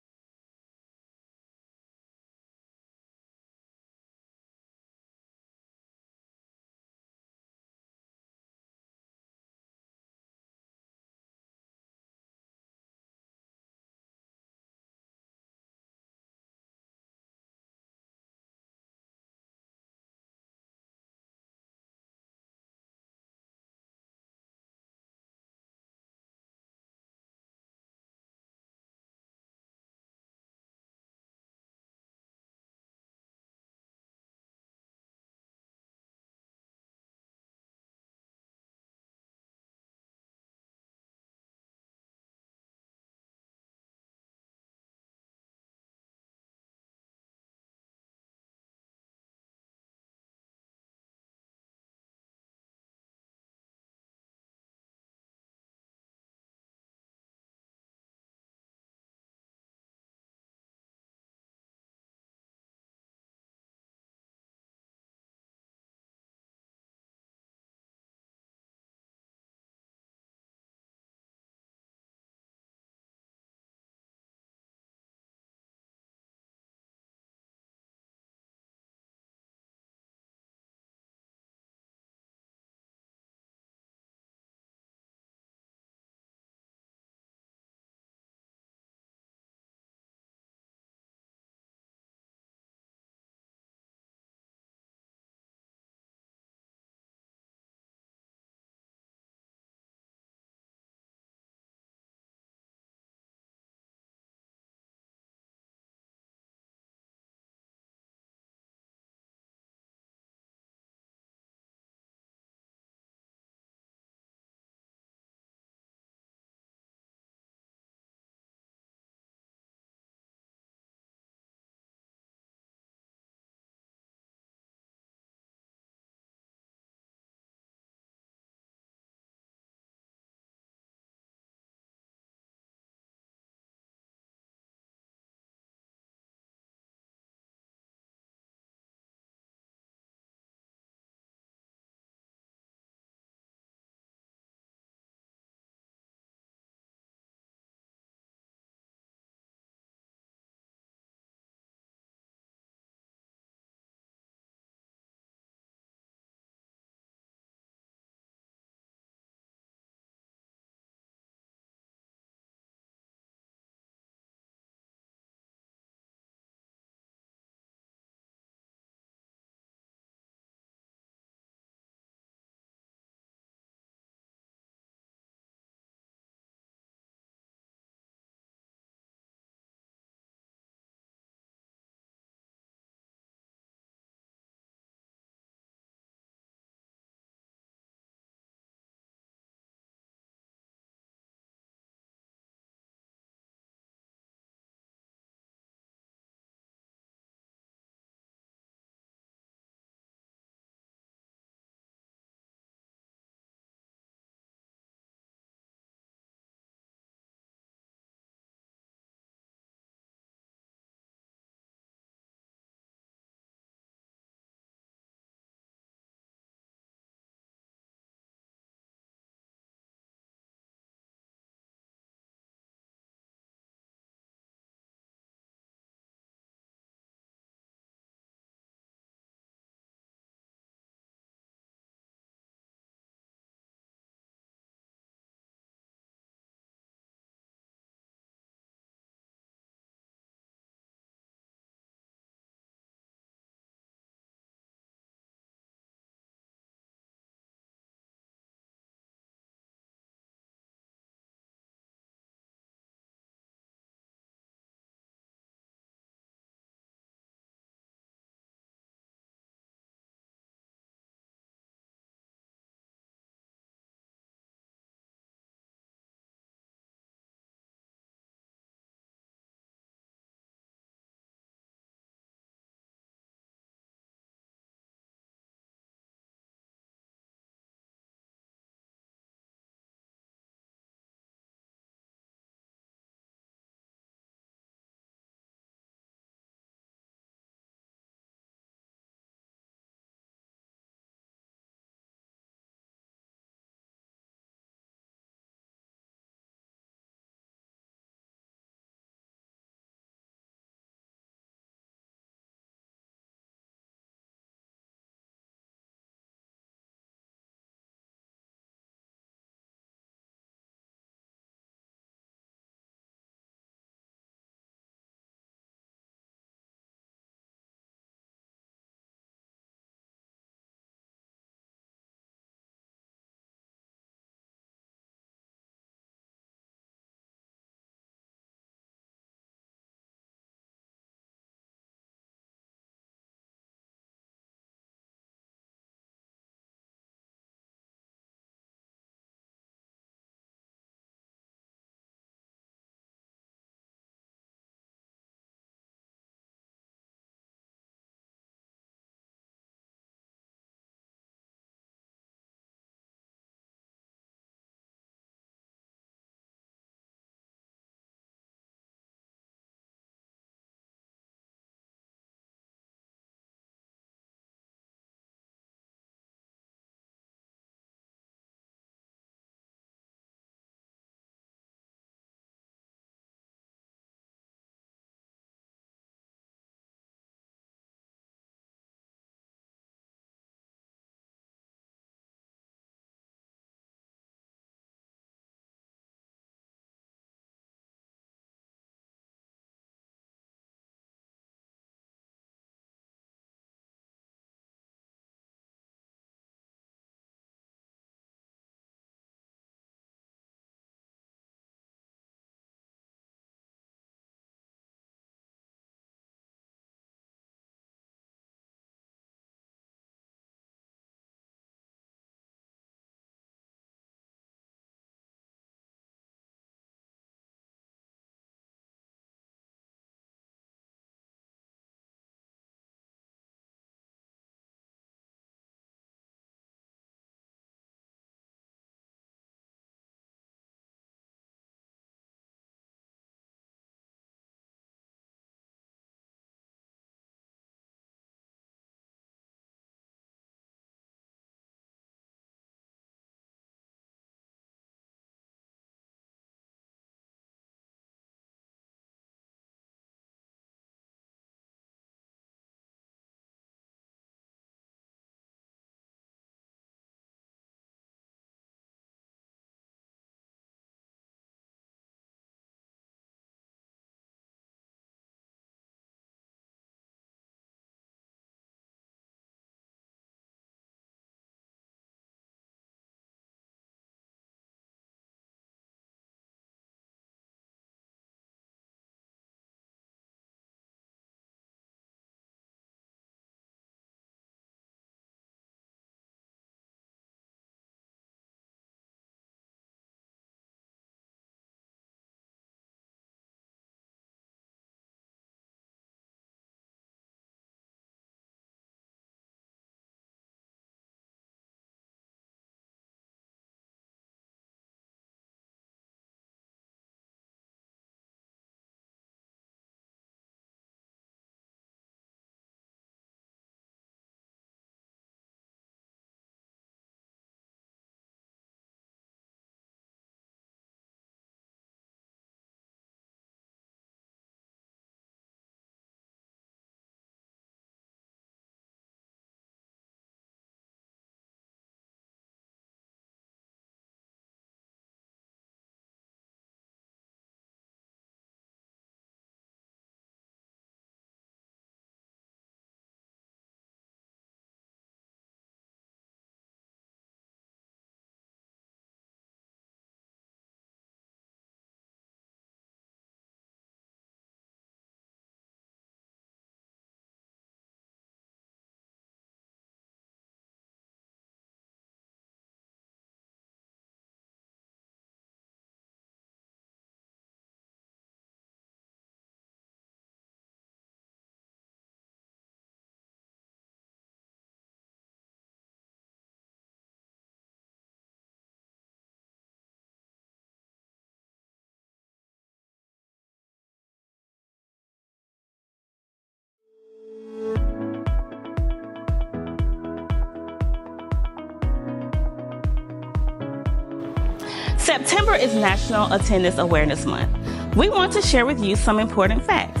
S4: September is National Attendance Awareness Month. We want to share with you some important facts.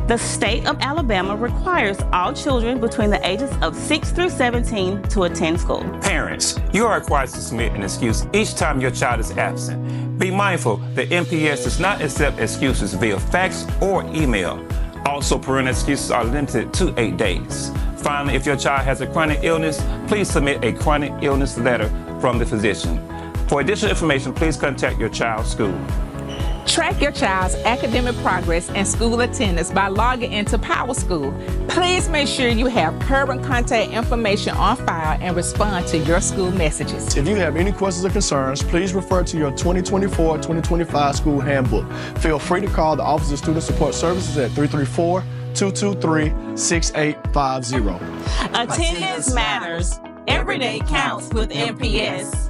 S4: The state of Alabama requires all children between the ages of 6 through 17 to attend school.
S11: Parents, you are required to submit an excuse each time your child is absent. Be mindful that MPS does not accept excuses via fax or email. Also, parental excuses are limited to 8 days. Finally, if your child has a chronic illness, please submit a chronic illness letter from the physician. For additional information, please contact your child's school.
S13: Track your child's academic progress and school attendance by logging into PowerSchool. Please make sure you have current contact information on file and respond to your school messages.
S14: If you have any questions or concerns, please refer to your 2024-2025 school handbook. Feel free to call the Office of Student Support Services at 334-223-6850.
S4: Attendance matters. Every day counts with MPS.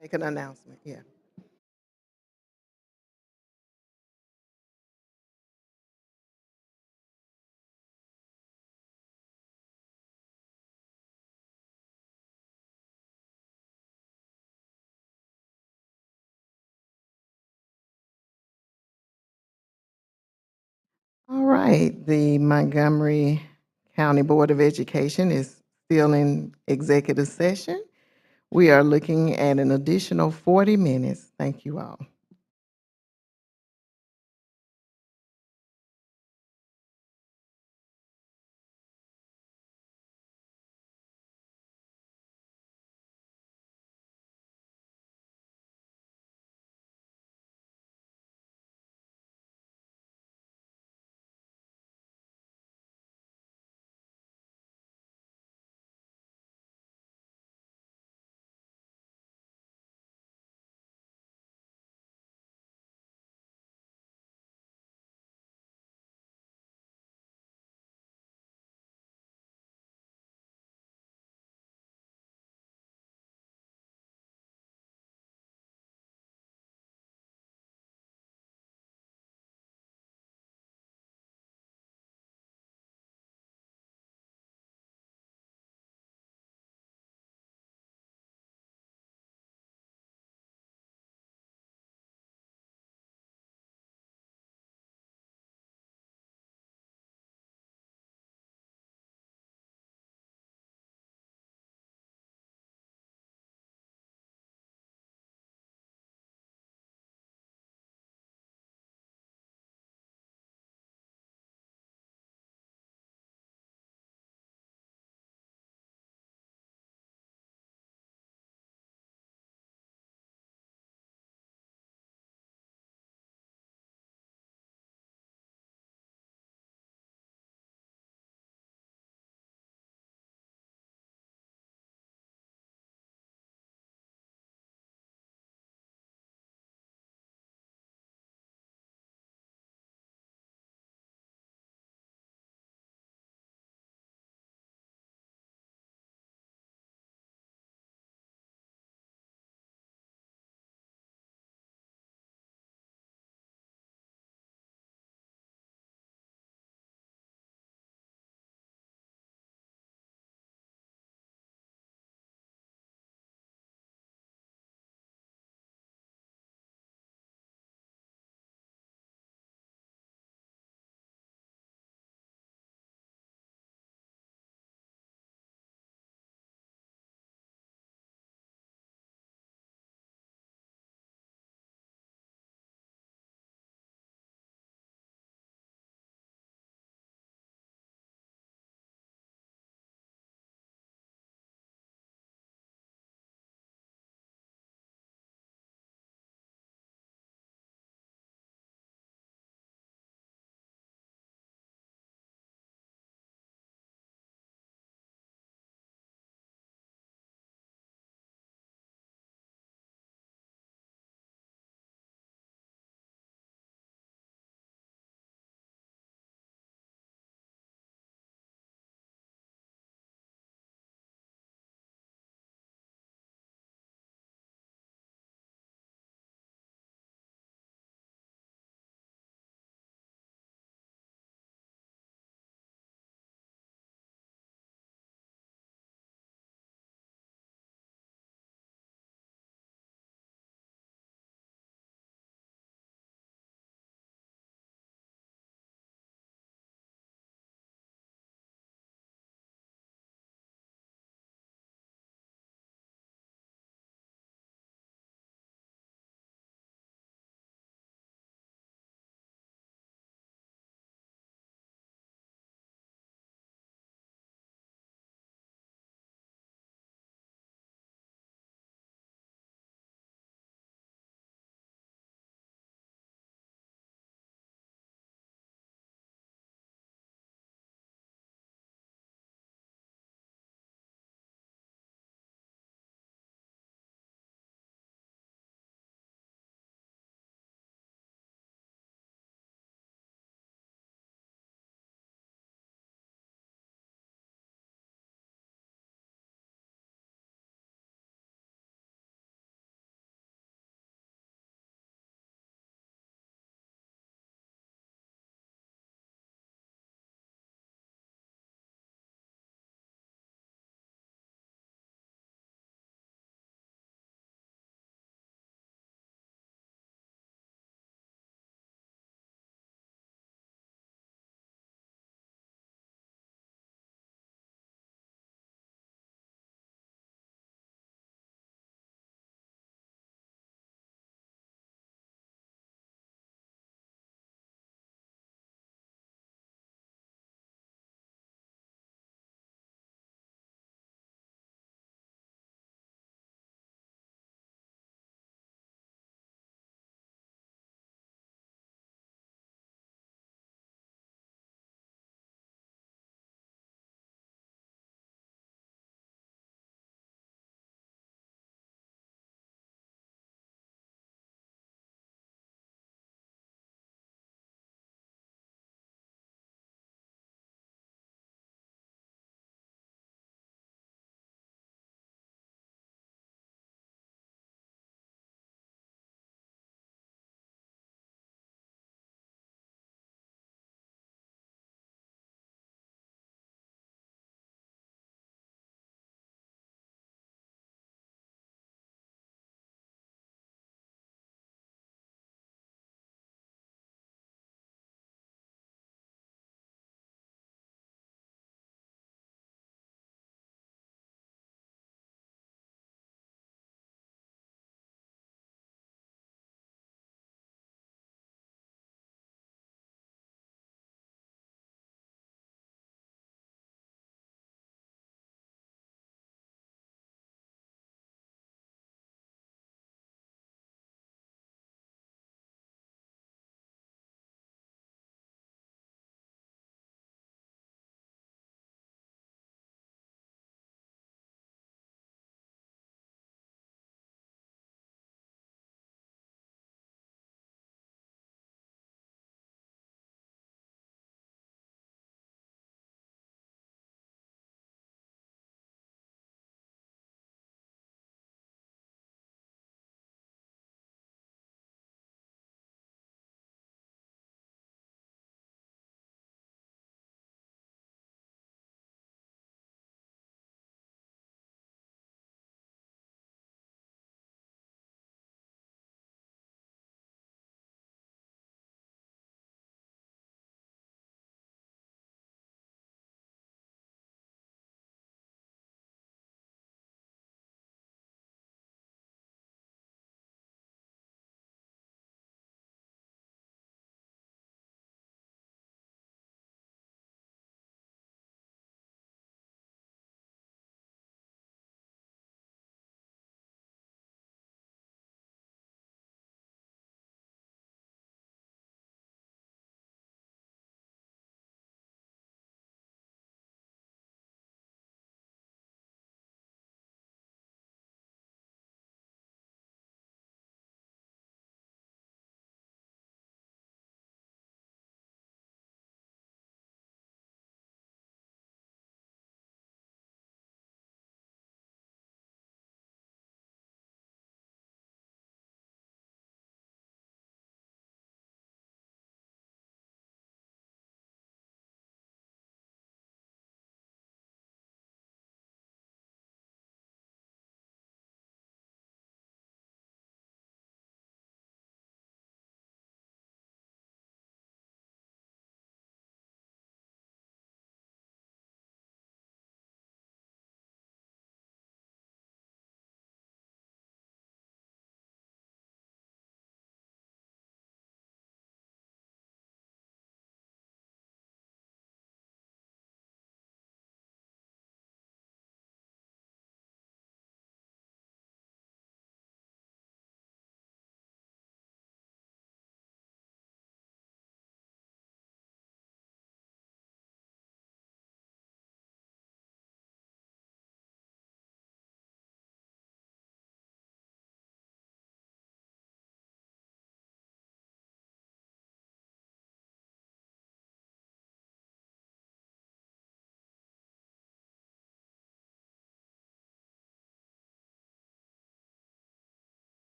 S1: Make an announcement, yeah. All right, the Montgomery County Board of Education is still in executive session. We are looking at an additional 40 minutes. Thank you all.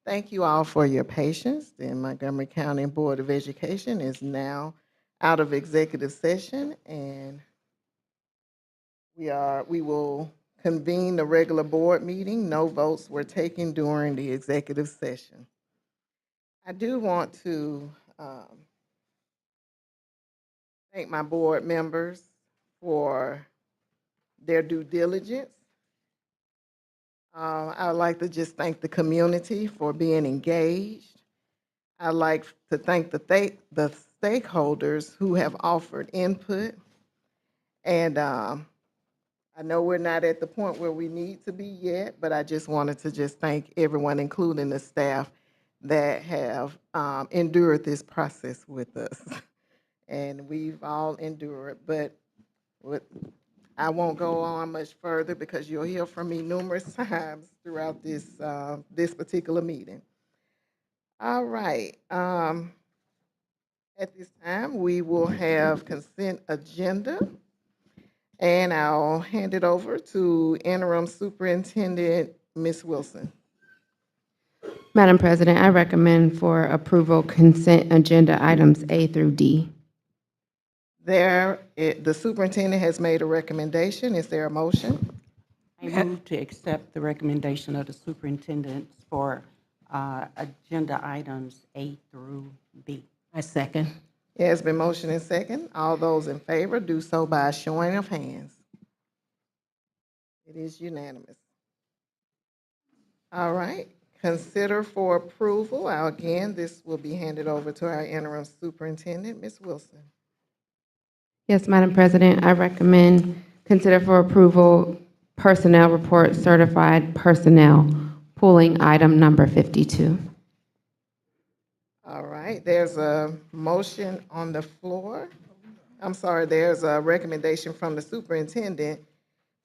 S1: Thank you all for your patience. The Montgomery County Board of Education is now out of executive session, and we will convene the regular board meeting. No votes were taken during the executive session. I do want to thank my board members for their due diligence. I would like to just thank the community for being engaged. I'd like to thank the stakeholders who have offered input. And I know we're not at the point where we need to be yet, but I just wanted to just thank everyone, including the staff, that have endured this process with us. And we've all endured, but I won't go on much further because you'll hear from me numerous times throughout this particular meeting. All right. At this time, we will have consent agenda, and I'll hand it over to Interim Superintendent Ms. Wilson.
S3: Madam President, I recommend for approval consent agenda items A through D.
S1: The superintendent has made a recommendation. Is there a motion?
S15: I move to accept the recommendation of the superintendent for agenda items A through B.
S3: I second.
S1: It has been motioned and second. All those in favor do so by a showing of hands. It is unanimous. All right. Consider for approval. Again, this will be handed over to our interim superintendent, Ms. Wilson.
S3: Yes, Madam President, I recommend consider for approval personnel report certified personnel, pulling item number 52.
S1: All right, there's a motion on the floor. I'm sorry, there's a recommendation from the superintendent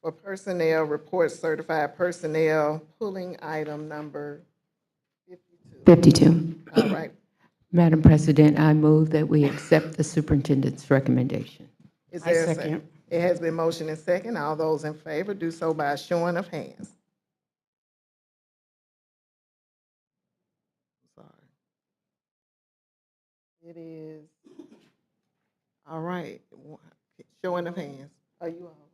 S1: for personnel report certified personnel, pulling item number
S3: 52.
S1: All right.
S16: Madam President, I move that we accept the superintendent's recommendation.
S1: Is there a second? It has been motioned and second. All those in favor do so by a showing of hands. Sorry. It is, all right, showing of hands. Are you all?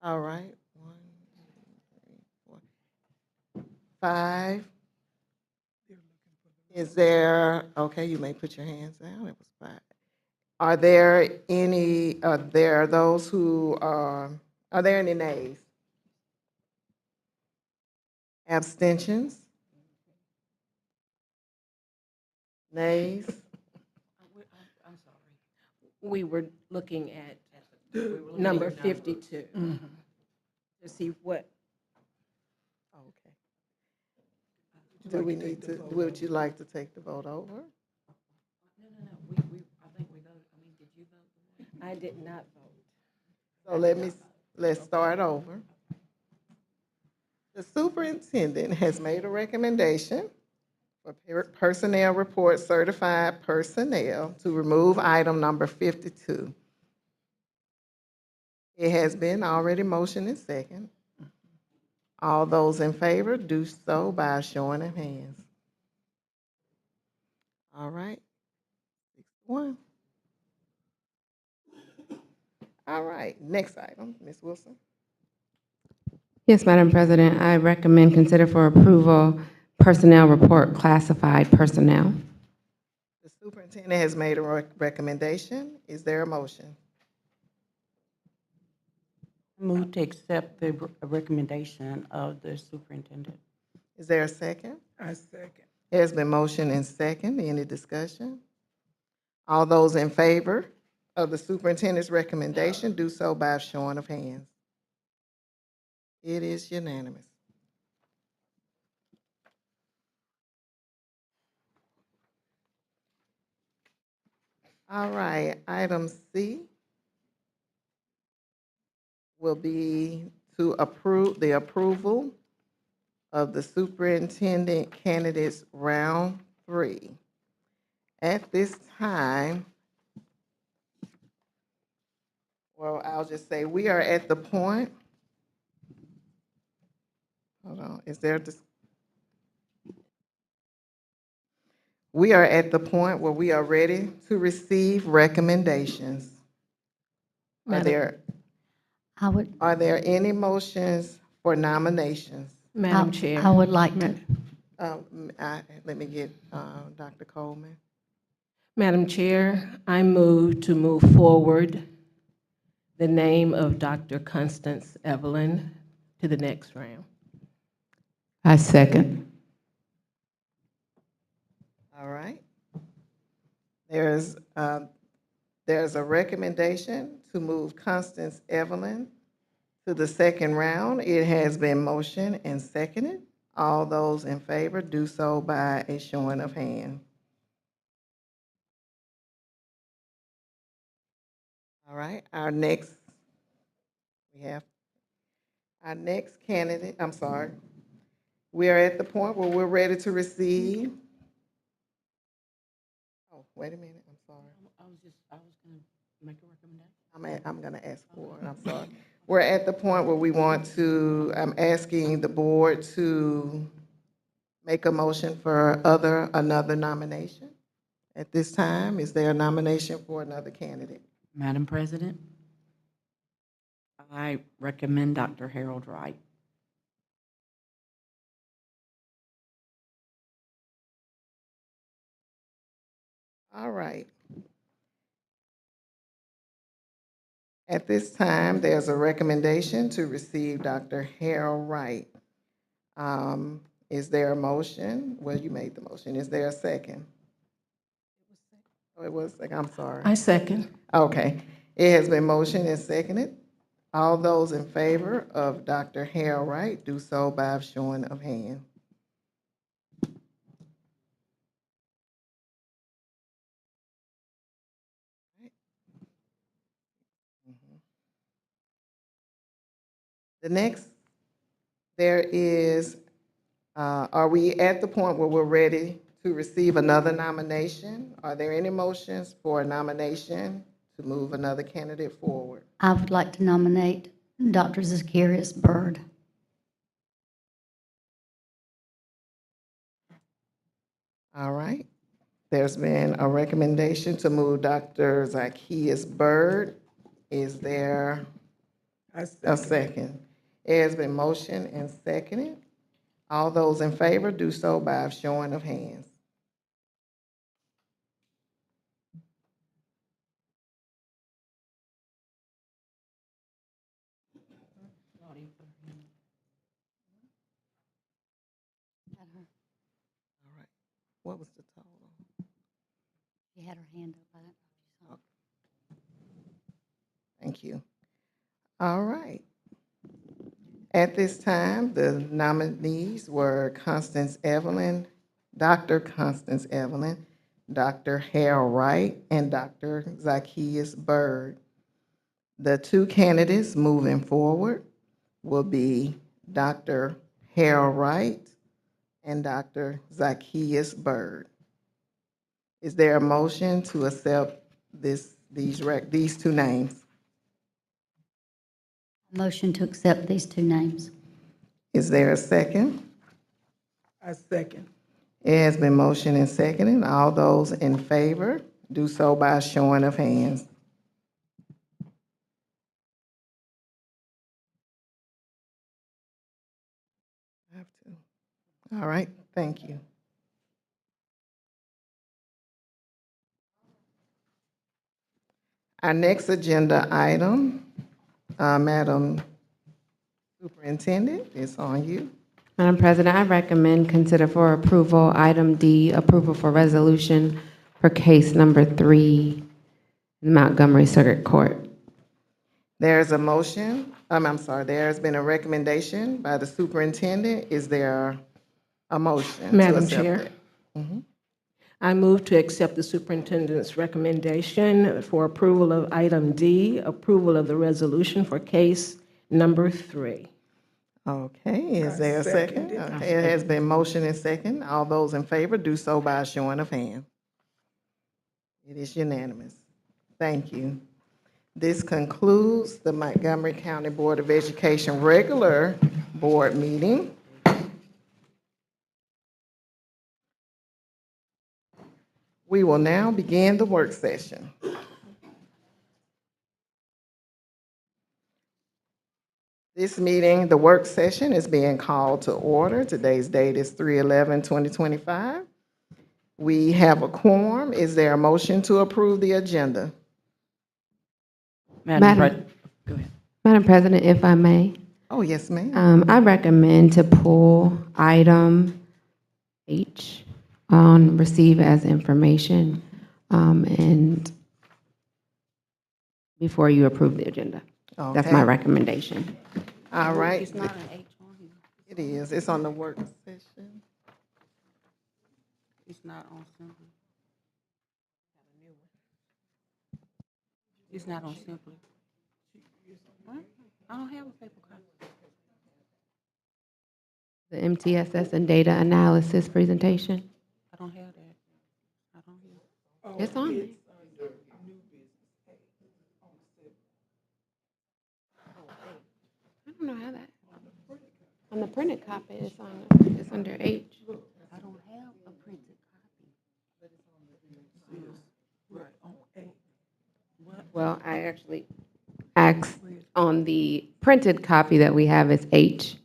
S1: All right, 1, 2, 3, 4, 5. Is there, okay, you may put your hands down. It was 5. Are there any nays? Abstentions? Nays?
S16: I'm sorry. We were looking at number 52 to see what.
S1: Okay. Do we need to, would you like to take the vote over?
S16: No. I think we voted. I mean, did you vote? I did not vote.
S1: So let's start over. The superintendent has made a recommendation for personnel report certified personnel to remove item number 52. It has been already motioned and second. All those in favor do so by a showing of hands. All right. 6-1. All right, next item, Ms. Wilson.
S3: Yes, Madam President, I recommend consider for approval personnel report classified personnel.
S1: The superintendent has made a recommendation. Is there a motion?
S15: Move to accept the recommendation of the superintendent.
S1: Is there a second?
S15: I second.
S1: It has been motioned and second. Any discussion? All those in favor of the superintendent's recommendation do so by a showing of hands. It is unanimous. All right, item C will be to approve the approval of the superintendent candidates round 3. At this time, well, I'll just say we are at the point. Hold on, is there We are at the point where we are ready to receive recommendations. Are there any motions for nominations?
S6: Madam Chair.
S17: I would like to.
S1: Let me get Dr. Coleman.
S6: Madam Chair, I move to move forward the name of Dr. Constance Evelyn to the next round.
S16: I second.
S1: All right. There's a recommendation to move Constance Evelyn to the second round. It has been motioned and seconded. All those in favor do so by a showing of hand. All right, our next candidate, we are at the point where we're ready to receive. Oh, wait a minute, I'm sorry.
S15: I was going to make a recommendation.
S1: I'm going to ask for it, I'm sorry. We're at the point where I'm asking the board to make a motion for another nomination. At this time, is there a nomination for another candidate?
S15: Madam President, I recommend Dr. Harold Wright.
S1: All right. At this time, there's a recommendation to receive Dr. Harold Wright. Is there a motion? Well, you made the motion. Is there a second? Oh, it was second. I'm sorry.
S6: I second.
S1: Okay. It has been motioned and seconded. All those in favor of Dr. Harold Wright do so by a showing of hand. The next, are we at the point where we're ready to receive another nomination? Are there any motions for a nomination to move another candidate forward?
S17: I would like to nominate Dr. Zacharias Byrd.
S1: All right. There's been a recommendation to move Dr. Zacchaeus Byrd. Is there a second? It has been motioned and seconded. All those in favor do so by a showing of hands. All right. What was the total?
S17: She had her hand up.
S1: Thank you. All right. At this time, the nominees were Constance Evelyn, Dr. Constance Evelyn, Dr. Harold Wright, and Dr. Zacchaeus Byrd. The two candidates moving forward will be Dr. Harold Wright and Dr. Zacchaeus Byrd. Is there a motion to accept these two names?
S17: Motion to accept these two names.
S1: Is there a second?
S6: I second.
S1: It has been motioned and seconded. All those in favor do so by a showing of hands. I have to. All right, thank you. Our next agenda item, Madam Superintendent, is on you.
S3: Madam President, I recommend consider for approval item D, approval for resolution for case number 3, Montgomery Circuit Court.
S1: There's a motion, there's been a recommendation by the superintendent. Is there a motion?
S6: Madam Chair, I move to accept the superintendent's recommendation for approval of item D, approval of the resolution for case number 3.
S1: Okay, is there a second? Okay, it has been motion and second. All those in favor do so by a showing of hand. It is unanimous. Thank you. This concludes the Montgomery County Board of Education regular board meeting. We will now begin the work session. This meeting, the work session, is being called to order. Today's date is 3/11/2025. We have a quorum. Is there a motion to approve the agenda?
S3: Madam President, if I may,
S1: Oh, yes, ma'am.
S3: I recommend to pull item H on receive as information, and before you approve the agenda. That's my
S1: Okay.
S3: recommendation.
S1: All right.
S15: It's not an H on here.
S1: It is. It's on the work session.
S15: It's not on Simply. It's not on Simply. What? I don't have a paper copy.
S3: The MTSS and data analysis presentation.
S15: I don't have that. I don't have.
S3: It's on there. I don't know how that, on the printed copy, it's under H.
S15: I don't have a printed copy.
S3: Well, I actually asked on the printed copy that we have is H.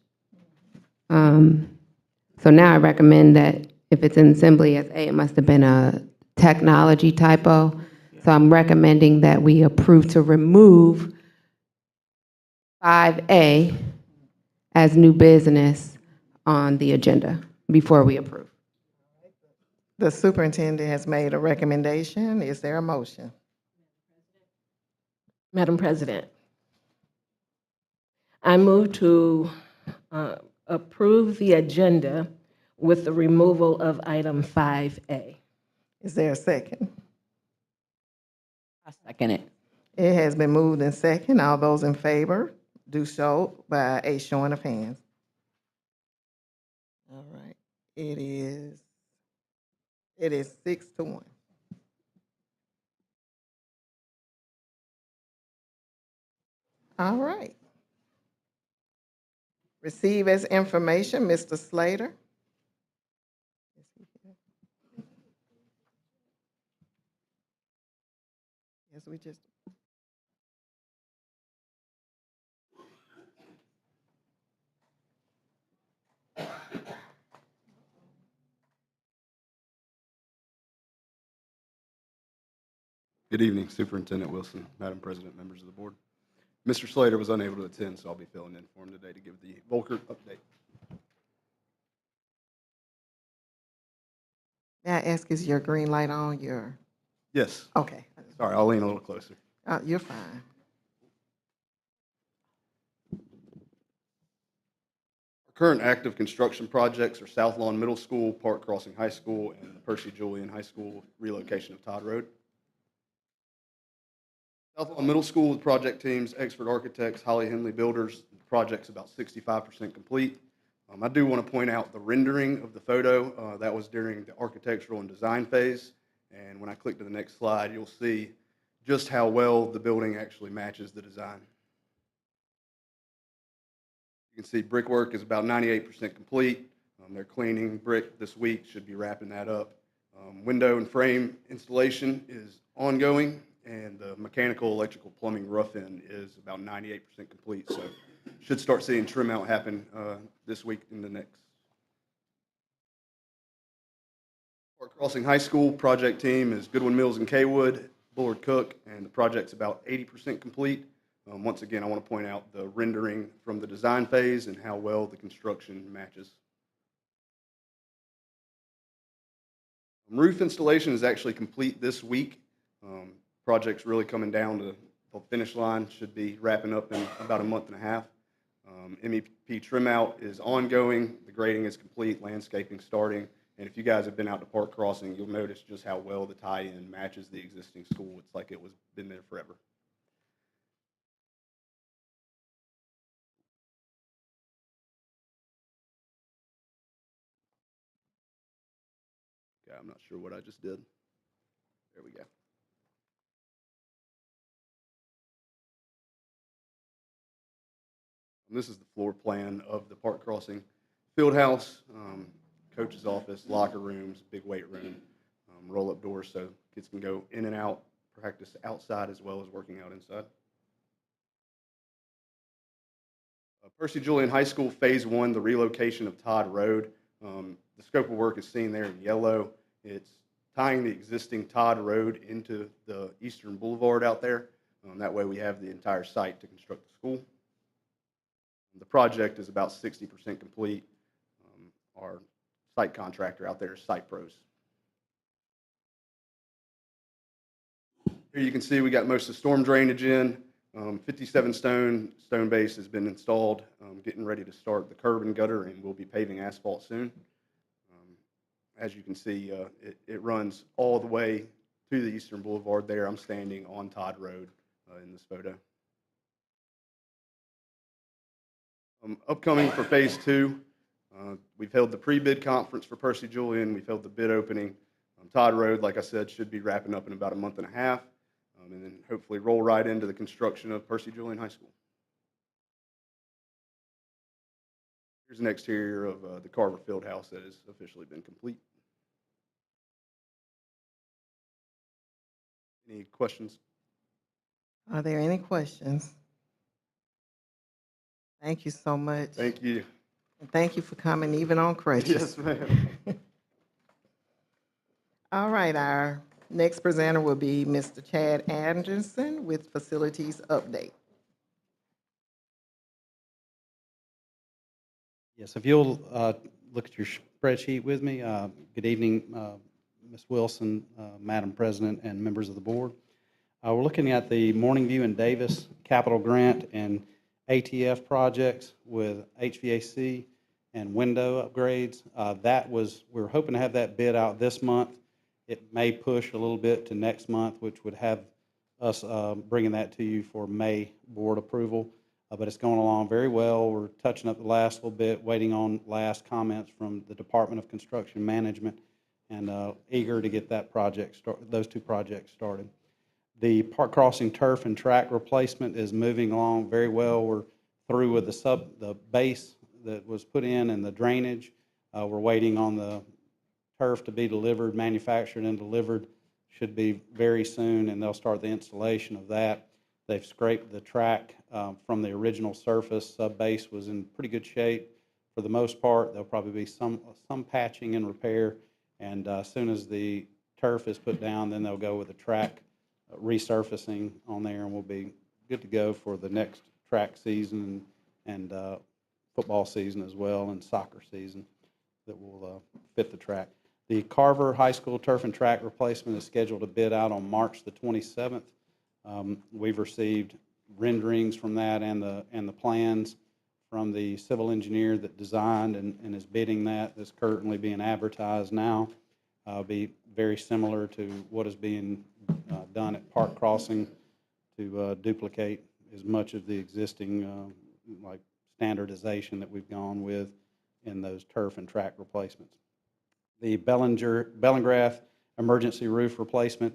S3: So now I recommend that if it's in assembly as A, it must have been a technology typo. So I'm recommending that we approve to remove 5A as new business on the agenda before we approve.
S1: The superintendent has made a recommendation. Is there a motion?
S6: Madam President, I move to approve the agenda with the removal of item 5A.
S1: Is there a second?
S15: I second it.
S1: It has been moved and second. All those in favor do so by a showing of hands. All right. It is 6-1. All right. Receive as information, Mr. Slater. Yes, we just.
S18: Good evening, Superintendent Wilson, Madam President, members of the board. Mr. Slater was unable to attend, so I'll be filling in for him today to give the Volker update.
S1: May I ask, is your green light on your?
S18: Yes.
S1: Okay.
S18: Sorry, I'll lean a little closer.
S1: You're fine.
S18: Our current active construction projects are South Lawn Middle School, Park Crossing High School, and the Percy Julian High School relocation of Todd Road. South Lawn Middle School with project teams, expert architects, Holly Henley Builders. The project's about 65% complete. I do want to point out the rendering of the photo. That was during the architectural and design phase. And when I click to the next slide, you'll see just how well the building actually matches the design. You can see brickwork is about 98% complete. They're cleaning brick this week, should be wrapping that up. Window and frame installation is ongoing, and the mechanical, electrical, plumbing rough-in is about 98% complete. So should start seeing trim out happen this week and the next. Park Crossing High School project team is Goodwin Mills and Kaywood, Bullard Cook, and the project's about 80% complete. Once again, I want to point out the rendering from the design phase and how well the construction matches. Roof installation is actually complete this week. Project's really coming down to the finish line, should be wrapping up in about a month and a half. MEP trim out is ongoing, the grading is complete, landscaping starting, and if you guys have been out to Park Crossing, you'll notice just how well the tie-in matches the existing school. It's like it was been there forever. Okay, I'm not sure what I just did. There we go. And this is the floor plan of the Park Crossing field house, coach's office, locker rooms, big weight room. roll-up doors so kids can go in and out, practice outside as well as working out inside. Percy Julian High School Phase 1, the relocation of Todd Road. The scope of work is seen there in yellow. It's tying the existing Todd Road into the Eastern Boulevard out there. That way we have the entire site to construct the school. The project is about 60% complete. Our site contractor out there is Site Pros. Here you can see we got most of the storm drainage in. 57 stone base has been installed, getting ready to start the curb and gutter, and we'll be paving asphalt soon. As you can see, it runs all the way to the Eastern Boulevard there. I'm standing on Todd Road in this photo. Upcoming for Phase 2, we've held the pre-bid conference for Percy Julian. We've held the bid opening. Todd Road, like I said, should be wrapping up in about a month and a half, and then hopefully roll right into the construction of Percy Julian High School. Here's an exterior of the Carver Field House that has officially been complete. Any questions?
S1: Are there any questions? Thank you so much.
S18: Thank you.
S1: And thank you for coming even on crutches.
S18: Yes, ma'am.
S1: All right, our next presenter will be Mr. Chad Anderson with Facilities Update.
S19: Yes, if you'll look at your spreadsheet with me. Good evening, Ms. Wilson, Madam President, and members of the board. We're looking at the Morningview and Davis capital grant and ATF projects with HVAC and window upgrades. We were hoping to have that bid out this month. It may push a little bit to next month, which would have us bringing that to you for May board approval. But it's going along very well. We're touching up the last little bit, waiting on last comments from the Department of Construction Management, and eager to get that project those two projects started. The park crossing turf and track replacement is moving along very well. We're through with the base that was put in and the drainage. We're waiting on the turf to be delivered, manufactured and delivered. Should be very soon, and they'll start the installation of that. They've scraped the track from the original surface. Sub-base was in pretty good shape for the most part. There'll probably be some patching and repair, and as soon as the turf is put down, then they'll go with the track resurfacing on there, and we'll be good to go for the next track season and football season as well, and soccer season that will fit the track. The Carver High School turf and track replacement is scheduled to bid out on March the 27th. We've received renderings from that and the plans from the civil engineer that designed and is bidding that. That's currently being advertised now. Be very similar to what is being done at Park Crossing to duplicate as much of the existing like standardization that we've gone with in those turf and track replacements. The Bellingrath emergency roof replacement.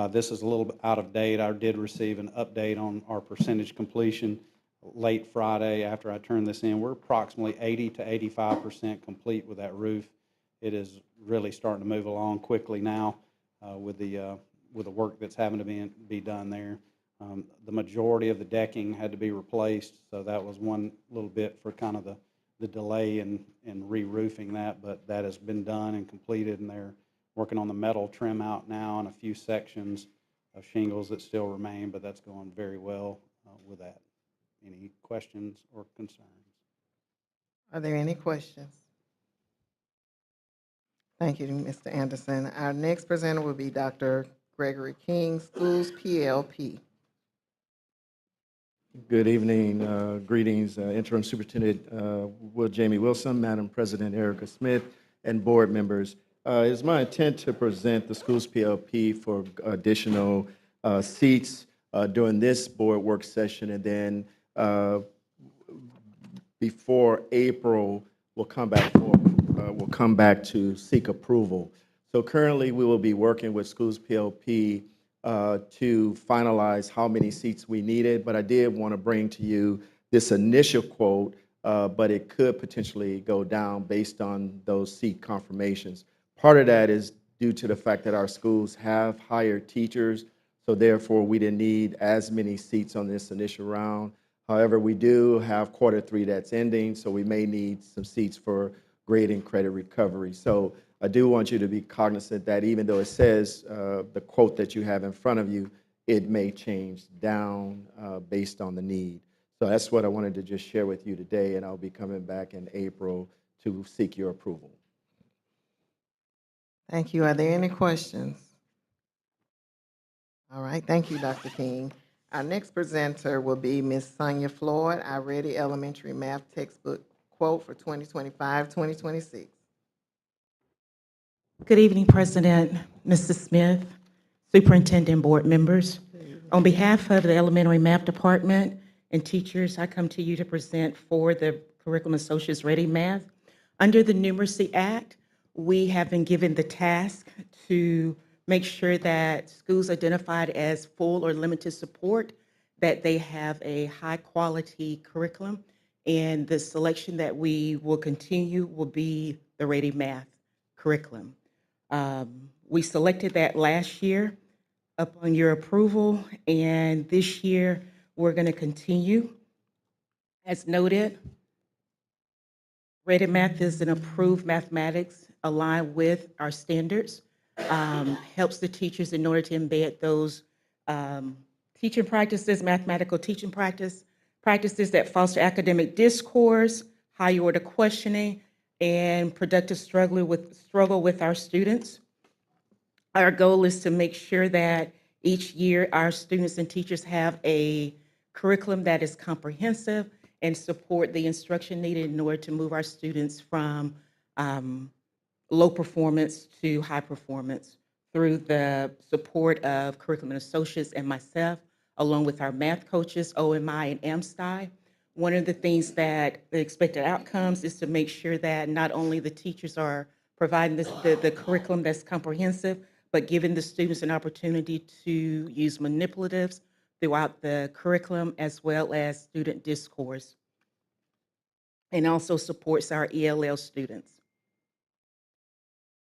S19: This is a little bit out of date. I did receive an update on our percentage completion late Friday after I turned this in. We're approximately 80 to 85% complete with that roof. It is really starting to move along quickly now with the work that's having to be done there. The majority of the decking had to be replaced, so that was one little bit for kind of the delay in re-roofing that, but that has been done and completed, and they're working on the metal trim out now and a few sections of shingles that still remain, but that's going very well with that. Any questions or concerns?
S1: Are there any questions? Thank you, Mr. Anderson. Our next presenter will be Dr. Gregory King, Schools PLP.
S20: Good evening, greetings, Interim Superintendent Jamie Wilson, Madam President Erica Smith, and board members. It is my intent to present the Schools PLP for additional seats during this board work session, and then before April, we'll come back to seek approval. So currently, we will be working with Schools PLP to finalize how many seats we needed, but I did want to bring to you this initial quote, but it could potentially go down based on those seat confirmations. Part of that is due to the fact that our schools have hired teachers, so therefore we didn't need as many seats on this initial round. However, we do have Q3 that's ending, so we may need some seats for grading credit recovery. So I do want you to be cognizant that even though it says the quote that you have in front of you, it may change down based on the need. So that's what I wanted to just share with you today, and I'll be coming back in April to seek your approval.
S1: Thank you. Are there any questions? All right, thank you, Dr. King. Our next presenter will be Ms. Sonia Floyd, our Ready Elementary Math Textbook quote for 2025-2026.
S21: Good evening, President, Mrs. Smith, Superintendent, board members. On behalf of the Elementary Math Department and teachers, I come to you to present for the Curriculum Associates Ready Math. Under the Numeracy Act, we have been given the task to make sure that schools identified as full or limited support, that they have a high-quality curriculum, and the selection that we will continue will be the Ready Math curriculum. We selected that last year upon your approval, and this year we're going to continue. As noted, Ready Math is an approved mathematics aligned with our standards, helps the teachers in order to embed those teaching practices, mathematical teaching practices that foster academic discourse, high order questioning, and productive struggle with our students. Our goal is to make sure that each year our students and teachers have a curriculum that is comprehensive and support the instruction needed in order to move our students from low performance to high performance through the support of Curriculum Associates and myself, along with our math coaches, OMI and AMSTI. One of the things that the expected outcomes is to make sure that not only the teachers are providing the curriculum that's comprehensive, but giving the students an opportunity to use manipulatives throughout the curriculum, as well as student discourse, and also supports our ELL students.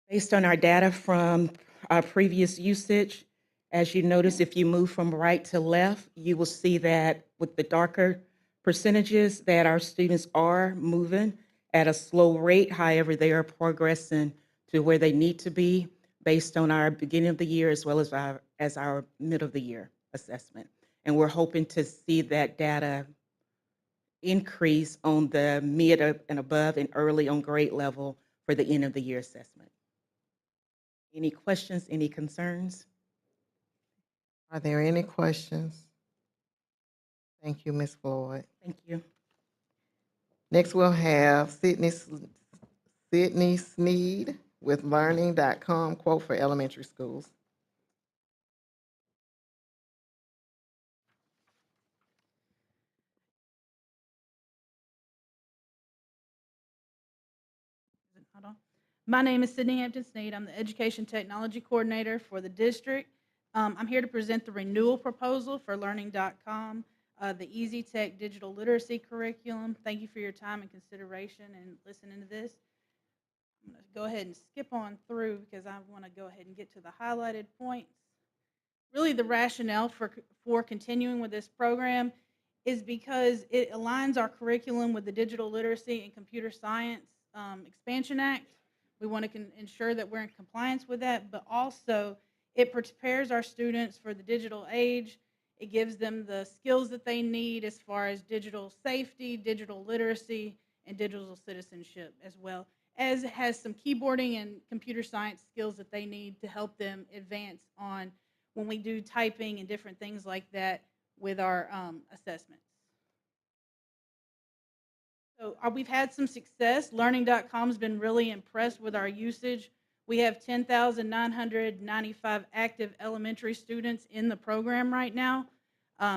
S21: Based on our data from our previous usage, as you notice, if you move from right to left, you will see that with the darker percentages that our students are moving at a slow rate. However, they are progressing to where they need to be based on our beginning of the year as well as our middle of the year assessment. And we're hoping to see that data increase on the mid and above and early on grade level for the end of the year assessment. Any questions, any concerns?
S1: Are there any questions? Thank you, Ms. Floyd.
S21: Thank you.
S1: Next, we'll have Sydney Sneed with learning.com quote for elementary schools.
S22: Hold on. My name is Sydney Hampton Sneed. I'm the Education Technology Coordinator for the district. I'm here to present the renewal proposal for learning.com, the Easy Tech Digital Literacy Curriculum. Thank you for your time and consideration and listening to this. I'm going to go ahead and skip on through because I want to go ahead and get to the highlighted points. Really, the rationale for continuing with this program is because it aligns our curriculum with the Digital Literacy and Computer Science Expansion Act. We want to ensure that we're in compliance with that, but also it prepares our students for the digital age. It gives them the skills that they need as far as digital safety, digital literacy, and digital citizenship, as well as it has some keyboarding and computer science skills that they need to help them advance on when we do typing and different things like that with our assessments. So we've had some success. Learning.com has been really impressed with our usage. We have 10,995 active elementary students in the program right now.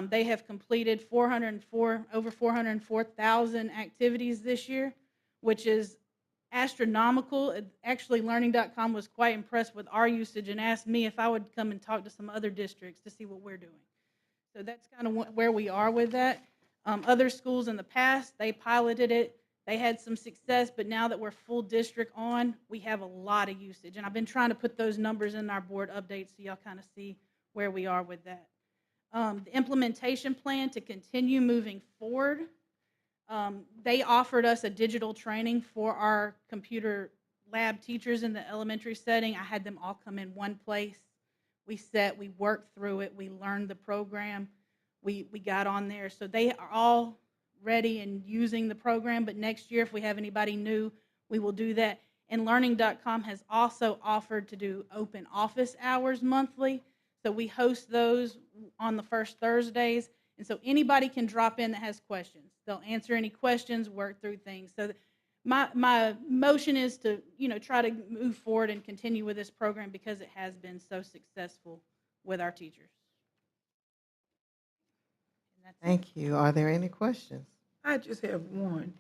S22: They have completed over 404,000 activities this year, which is astronomical. Actually, Learning.com was quite impressed with our usage and asked me if I would come and talk to some other districts to see what we're doing. So that's kind of where we are with that. Other schools in the past, they piloted it. They had some success, but now that we're full district on, we have a lot of usage. And I've been trying to put those numbers in our board updates so y'all kind of see where we are with that. The implementation plan to continue moving forward. They offered us a digital training for our computer lab teachers in the elementary setting. I had them all come in one place. We worked through it, we learned the program, we got on there. So they are all ready and using the program, but next year if we have anybody new, we will do that. And learning.com has also offered to do open office hours monthly. So we host those on the first Thursdays. And so anybody can drop in that has questions. They'll answer any questions, work through things. So my motion is to, try to move forward and continue with this program because it has been so successful with our teachers.
S1: Thank you. Are there any questions?
S2: I just have one.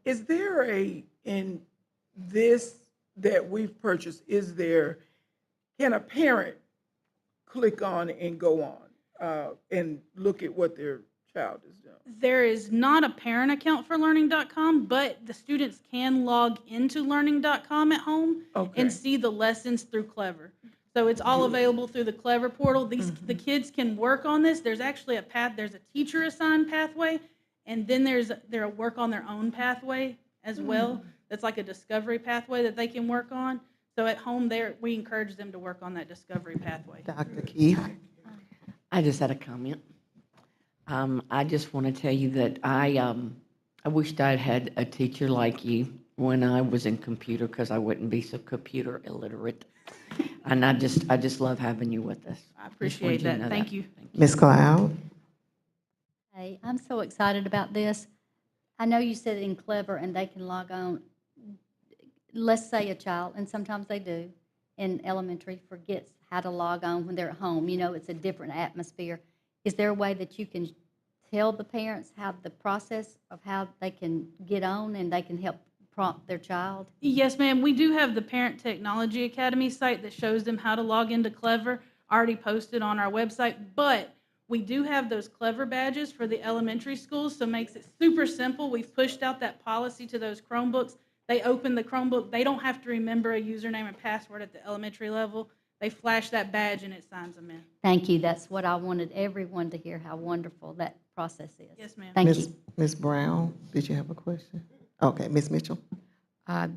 S2: Is there in this that we've purchased, can a parent click on and go on and look at what their child is doing?
S22: There is not a parent account for learning.com, but the students can log into learning.com at home and see the lessons through Clever. So it's all available through the Clever portal. The kids can work on this. There's actually there's a teacher assigned pathway, and then there's a work on their own pathway as well. That's like a discovery pathway that they can work on. So at home we encourage them to work on that discovery pathway.
S1: Dr. Keith?
S7: I just had a comment. I just want to tell you that I wished I'd had a teacher like you when I was in computer, because I wouldn't be so computer illiterate. And I just love having you with us.
S22: I appreciate that. Thank you.
S1: Ms. Cloud?
S17: Hey, I'm so excited about this. I know you said in Clever and they can log on. Let's say a child, and sometimes they do, in elementary forgets how to log on when they're at home. It's a different atmosphere. Is there a way that you can tell the parents how the process of how they can get on and they can help prompt their child?
S22: Yes, ma'am. We do have the Parent Technology Academy site that shows them how to log into Clever, already posted on our website, but we do have those Clever badges for the elementary schools, so it makes it super simple. We've pushed out that policy to those Chromebooks. They open the Chromebook. They don't have to remember a username and password at the elementary level. They flash that badge and it signs them in.
S17: Thank you. That's what I wanted everyone to hear, how wonderful that process is.
S22: Yes, ma'am.
S17: Thank you.
S1: Ms. Brown, did you have a question? Okay, Ms. Mitchell?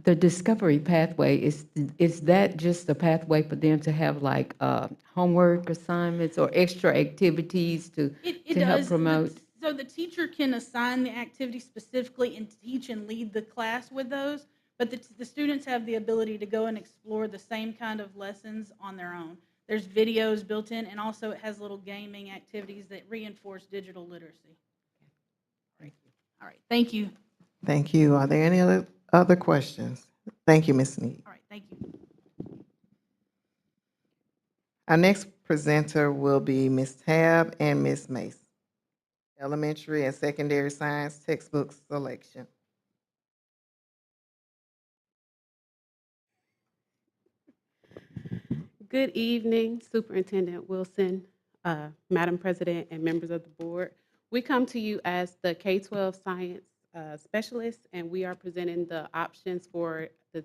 S16: The discovery pathway, is that just a pathway for them to have like homework assignments or extra activities to help promote?
S22: So the teacher can assign the activity specifically and teach and lead the class with those, but the students have the ability to go and explore the same kind of lessons on their own. There's videos built in, and also it has little gaming activities that reinforce digital literacy. All right, thank you.
S1: Thank you. Are there any other questions? Thank you, Ms. Sneed.
S22: All right, thank you.
S1: Our next presenter will be Ms. Tab and Ms. Mace. Elementary and secondary science textbook selection.
S23: Good evening, Superintendent Wilson, Madam President, and members of the board. We come to you as the K-12 science specialist, and we are presenting the options for the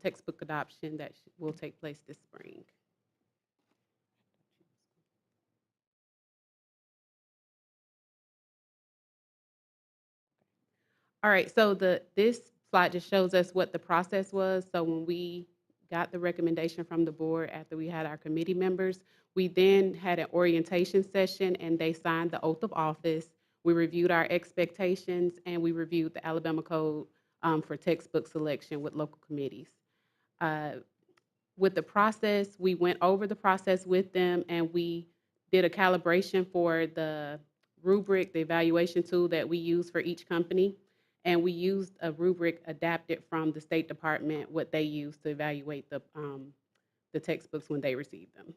S23: textbook adoption that will take place this spring. All right, so this slide just shows us what the process was. So when we got the recommendation from the board after we had our committee members, we then had an orientation session and they signed the oath of office. We reviewed our expectations and we reviewed the Alabama Code for textbook selection with local committees. With the process, we went over the process with them and we did a calibration for the rubric, the evaluation tool that we use for each company. And we used a rubric adapted from the State Department, what they use to evaluate the textbooks when they received them.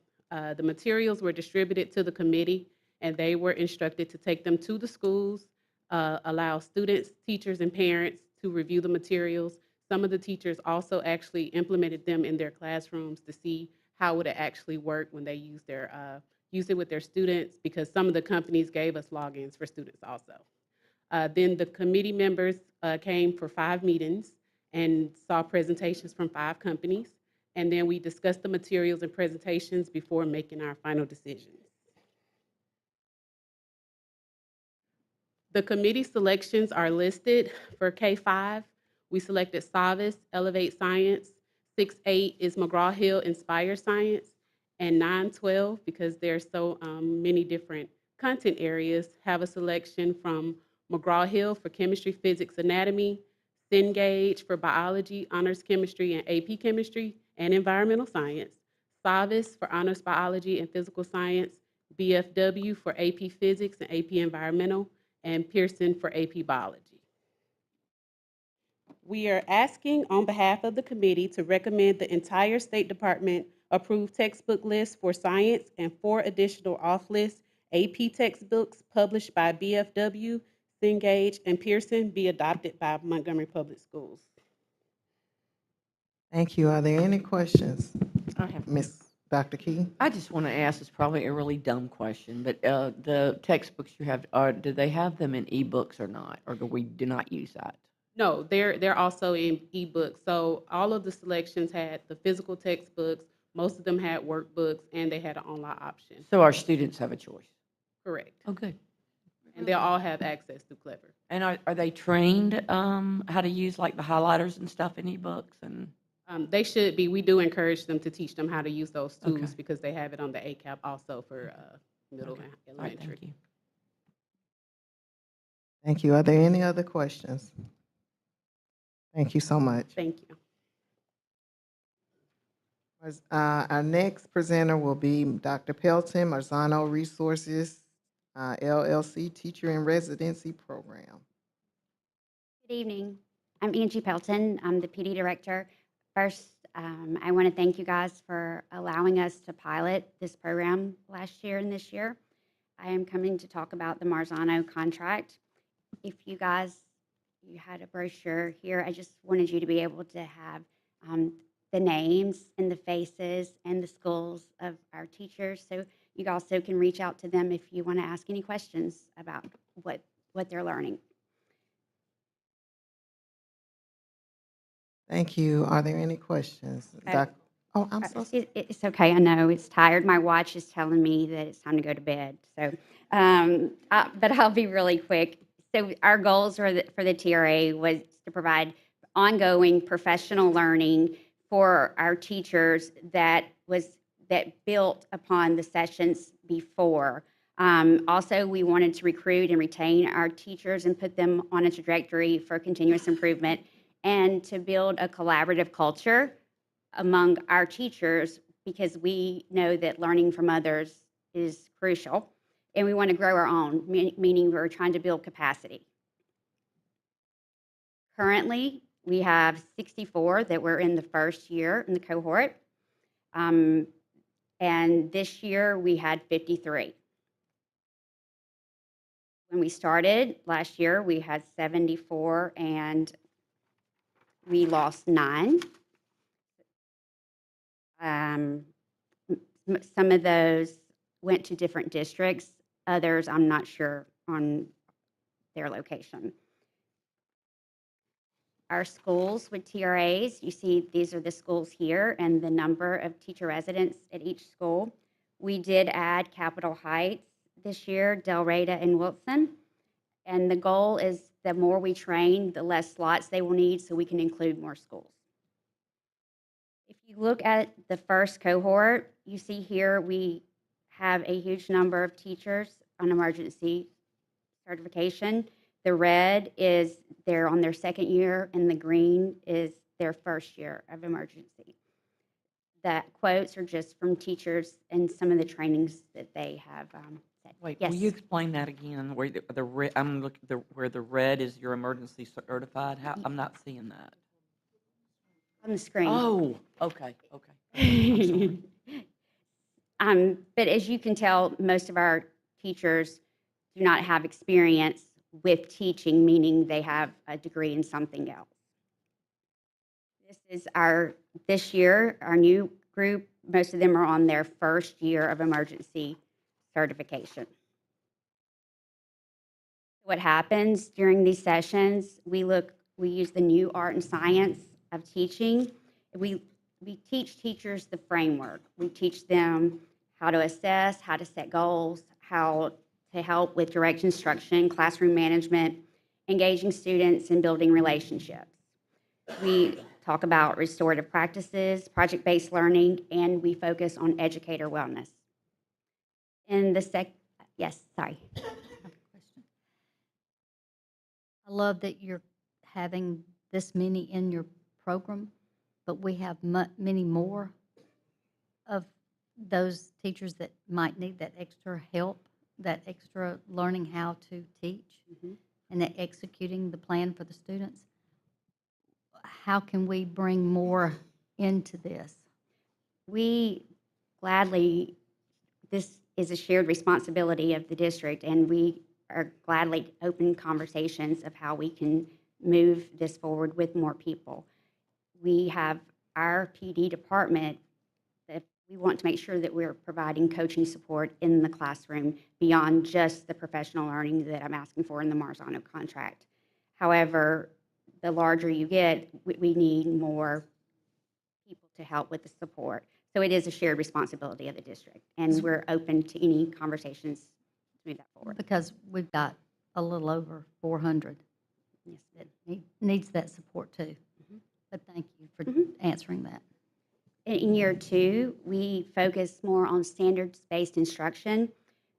S23: The materials were distributed to the committee, and they were instructed to take them to the schools, allow students, teachers, and parents to review the materials. Some of the teachers also actually implemented them in their classrooms to see how would it actually work when they use it with their students, because some of the companies gave us logins for students also. Then the committee members came for 5 meetings and saw presentations from 5 companies. And then we discussed the materials and presentations before making our final decisions. The committee selections are listed. For K-5, we selected Savis, Elevate Science. 6-8 is McGraw-Hill, Inspire Science. And 9-12, because there's so many different content areas, have a selection from McGraw-Hill for Chemistry, Physics, Anatomy, Cengage for Biology, Honors Chemistry, and AP Chemistry, and Environmental Science. Savis for Honors Biology and Physical Science, BFW for AP Physics and AP Environmental, and Pearson for AP Biology. We are asking on behalf of the committee to recommend the entire State Department approve textbook list for science and 4 additional off-list AP textbooks published by BFW, Cengage, and Pearson be adopted by Montgomery Public Schools.
S1: Thank you. Are there any questions?
S7: I have
S1: Dr. Key?
S7: I just want to ask, it's probably a really dumb question, but the textbooks you have, do they have them in ebooks or not, or do we do not use that?
S23: No, they're also in ebooks. So all of the selections had the physical textbooks, most of them had workbooks, and they had an online option.
S7: So our students have a choice?
S23: Correct.
S7: Oh, good.
S23: And they'll all have access to Clever.
S7: And are they trained how to use like the highlighters and stuff in ebooks? And
S23: They should be. We do encourage them to teach them how to use those tools because they have it on the ACAP also for middle and
S7: All right,
S23: elementary.
S7: thank you.
S1: Thank you. Are there any other questions? Thank you so much.
S23: Thank you.
S1: Our next presenter will be Dr. Pelton, Marzano Resources, LLC Teacher in Residency Program.
S5: Good evening. I'm Angie Pelton. I'm the PD Director. First, I want to thank you guys for allowing us to pilot this program last year and this year. I am coming to talk about the Marzano contract. If you had a brochure here, I just wanted you to be able to have the names and the faces and the schools of our teachers. So you also can reach out to them if you want to ask any questions about what they're learning.
S1: Thank you. Are there any questions? Oh, I'm so sorry.
S5: It's okay. I know it's tired. My watch is telling me that it's time to go to bed. So, but I'll be really quick. So our goals for the TRA was to provide ongoing professional learning for our teachers that built upon the sessions before. Also, we wanted to recruit and retain our teachers and put them on a trajectory for continuous improvement and to build a collaborative culture among our teachers because we know that learning from others is crucial. And we want to grow our own, meaning we're trying to build capacity. Currently, we have 64 that were in the first year in the cohort. And this year, we had 53. When we started last year, we had 74, and we lost 9. Some of those went to different districts. Others, I'm not sure on their location. Our schools with TRAs, you see these are the schools here and the number of teacher residents at each school. We did add Capitol Heights this year, Del Reyta and Wilson. And the goal is the more we train, the less slots they will need so we can include more schools. If you look at the first cohort, you see here we have a huge number of teachers on emergency certification. The red is they're on their second year, and the green is their first year of emergency. The quotes are just from teachers and some of the trainings that they have said.
S7: Wait,
S5: Yes.
S7: will you explain that again? Where I'm looking, where the red is your emergency certified? How, I'm not seeing that.
S5: On the screen.
S7: Oh, okay. I'm sorry.
S5: But as you can tell, most of our teachers do not have experience with teaching, meaning they have a degree in something else. This is this year, our new group. Most of them are on their first year of emergency certification. What happens during these sessions, we use the new art and science of teaching. We teach teachers the framework. We teach them how to assess, how to set goals, how to help with direct instruction, classroom management, engaging students, and building relationships. We talk about restorative practices, project-based learning, and we focus on educator wellness. Yes, sorry.
S17: I love that you're having this many in your program, but we have many more of those teachers that might need that extra help, that extra learning how to teach, and that executing the plan for the students. How can we bring more into this?
S5: We gladly, this is a shared responsibility of the district, and we are gladly open conversations of how we can move this forward with more people. We have our PD department that we want to make sure that we're providing coaching support in the classroom beyond just the professional learning that I'm asking for in the Marzano contract. However, the larger you get, we need more people to help with the support. So it is a shared responsibility of the district, and we're open to any conversations to move that forward.
S17: Because we've got a little over 400 that needs that support too. But thank you for answering that.
S5: In year 2, we focus more on standards-based instruction.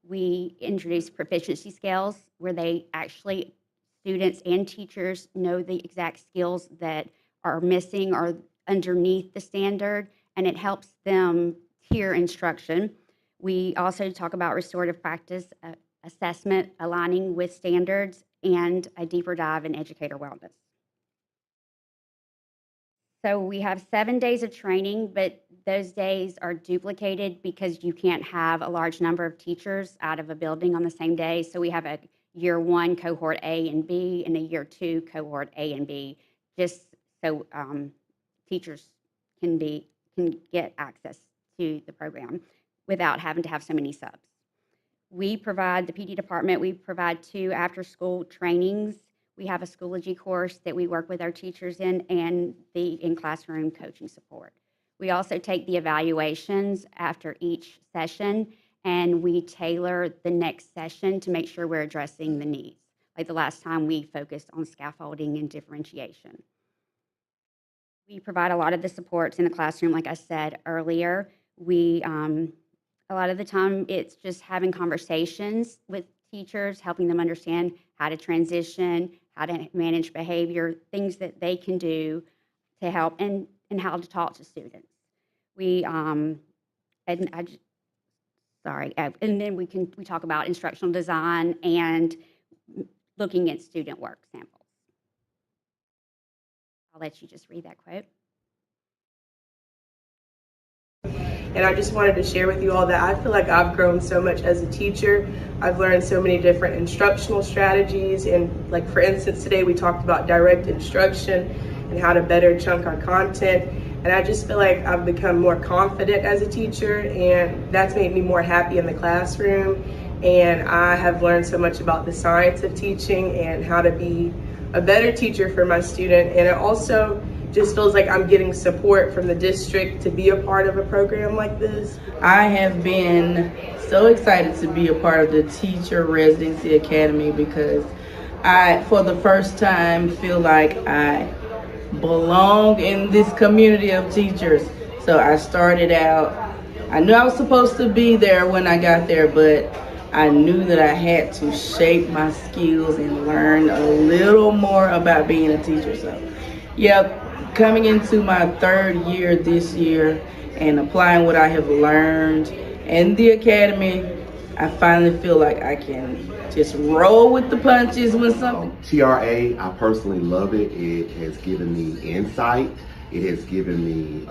S5: We introduce proficiency scales where students and teachers know the exact skills that are missing or underneath the standard, and it helps them tier instruction. We also talk about restorative practice, assessment, aligning with standards, and a deeper dive in educator wellness. So we have 7 days of training, but those days are duplicated because you can't have a large number of teachers out of a building on the same day. So we have a year 1 cohort A and B and a year 2 cohort A and B, just so teachers can get access to the program without having to have so many subs. We provide, the PD department, we provide 2 after-school trainings. We have a Schoology course that we work with our teachers in, and the in-classroom coaching support. We also take the evaluations after each session, and we tailor the next session to make sure we're addressing the needs. Like the last time, we focused on scaffolding and differentiation. We provide a lot of the supports in the classroom, like I said earlier. We, a lot of the time, it's just having conversations with teachers, helping them understand how to transition, how to manage behavior, things that they can do to help, and how to talk to students. We, and then we talk about instructional design and looking at student work samples. I'll let you just read that quote.
S8: And I just wanted to share with you all that I feel like I've grown so much as a teacher. I've learned so many different instructional strategies. And like, for instance, today we talked about direct instruction and how to better chunk our content. And I just feel like I've become more confident as a teacher, and that's made me more happy in the classroom. And I have learned so much about the science of teaching and how to be a better teacher for my student. And it also just feels like I'm getting support from the district to be a part of a program like this.
S10: I have been so excited to be a part of the Teacher Residency Academy because I, for the first time, feel like I belong in this community of teachers. So I started out, I knew I was supposed to be there when I got there, but I knew that I had to shape my skills and learn a little more about being a teacher. So, yeah, coming into my 3rd year this year and applying what I have learned in the academy, I finally feel like I can just roll with the punches when something.
S12: TRA, I personally love it. It has given me insight. It has given me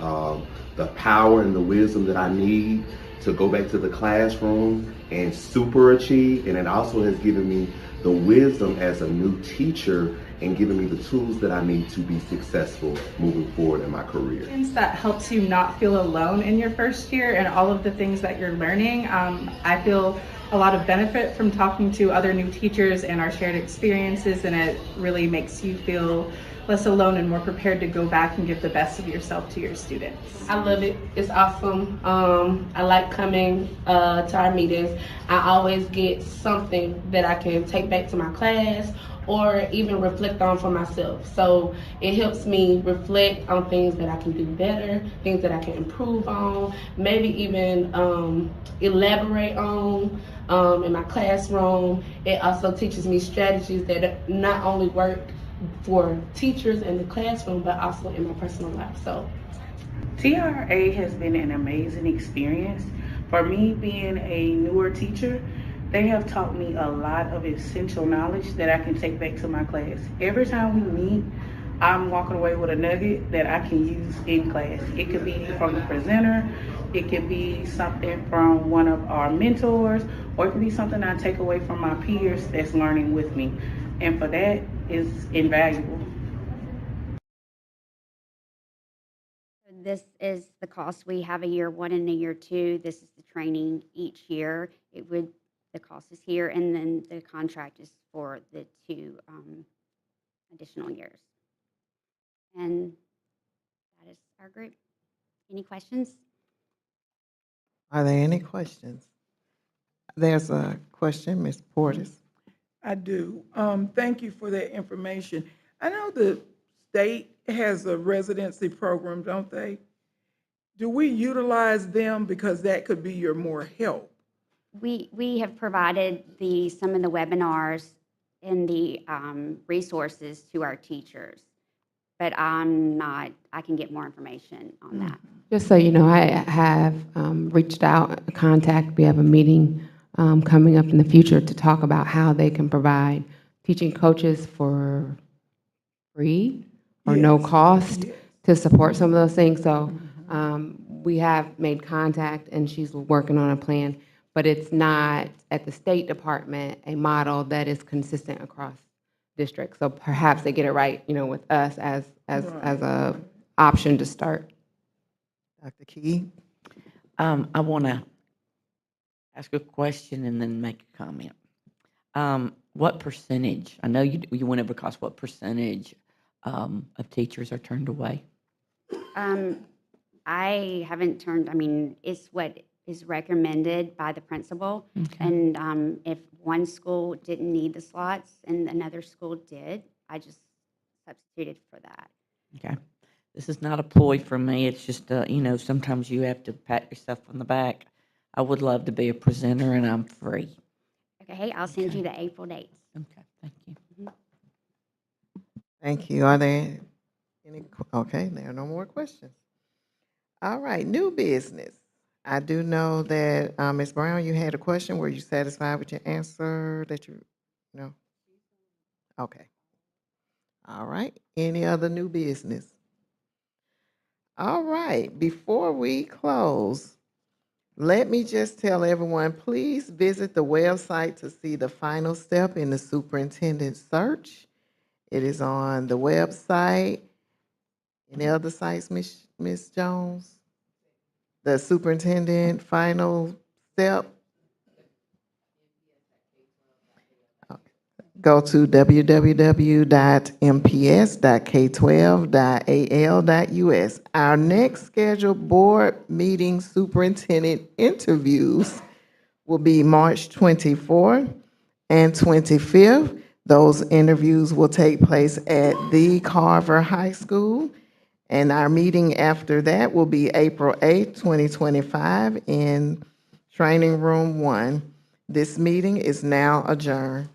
S12: the power and the wisdom that I need to go back to the classroom and super achieve. And it also has given me the wisdom as a new teacher and giving me the tools that I need to be successful moving forward in my career.
S24: That helps you not feel alone in your first year and all of the things that you're learning. I feel
S9: a lot of benefit from talking to other new teachers and our shared experiences, and it really makes you feel less alone and more prepared to go back and give the best of yourself to your students.
S23: I love it. It's awesome. I like coming to our meetings. I always get something that I can take back to my class or even reflect on for myself. So it helps me reflect on things that I can do better, things that I can improve on, maybe even elaborate on in my classroom. It also teaches me strategies that not only work for teachers in the classroom, but also in my personal life. So
S10: TRA has been an amazing experience. For me, being a newer teacher, they have taught me a lot of essential knowledge that I can take back to my class. Every time we meet, I'm walking away with a nugget that I can use in class. It could be from the presenter, it could be something from one of our mentors, or it could be something I take away from my peers that's learning with me. And for that, it's invaluable.
S5: This is the cost. We have a year one and a year two. This is the training each year. The cost is here, and then the contract is for the 2 additional years. And that is our group. Any questions?
S1: Are there any questions? There's a question, Ms. Portis.
S2: I do. Thank you for that information. I know the state has a residency program, don't they? Do we utilize them because that could be your more help?
S5: We have provided some of the webinars and the resources to our teachers, but I can get more information on that.
S3: Just so you know, I have reached out, we have a meeting coming up in the future to talk about how they can provide teaching coaches for free or no cost to support some of those things. So we have made contact, and she's working on a plan, but it's not at the State Department a model that is consistent across districts. So perhaps they get it right, with us as a option to start.
S1: Dr. Key?
S7: I want to ask a question and then make a comment. What percentage, I know you went over cost, what percentage of teachers are turned away?
S5: I haven't it's what is recommended by the principal.
S7: Okay.
S5: And if one school didn't need the slots and another school did, I just substituted for that.
S7: Okay. This is not a ploy for me. It's just, sometimes you have to pat yourself on the back. I would love to be a presenter, and I'm free.
S5: Okay, I'll send you the April dates.
S7: Okay, thank you.
S1: Thank you. Are there any? Okay, there are no more questions. All right, new business. I do know that, Ms. Brown, you had a question. Were you satisfied with your answer no? Okay. All right. Any other new business? All right. Before we close, let me just tell everyone, please visit the website to see the final step in the superintendent search. It is on the website. Any other sites, Ms. Jones? The superintendent final step. Go to www.mps.k12.al.us. Our next scheduled board meeting superintendent interviews will be March 24th and 25th. Those interviews will take place at the Carver High School. And our meeting after that will be April 8th, 2025 in Training Room 1. This meeting is now adjourned.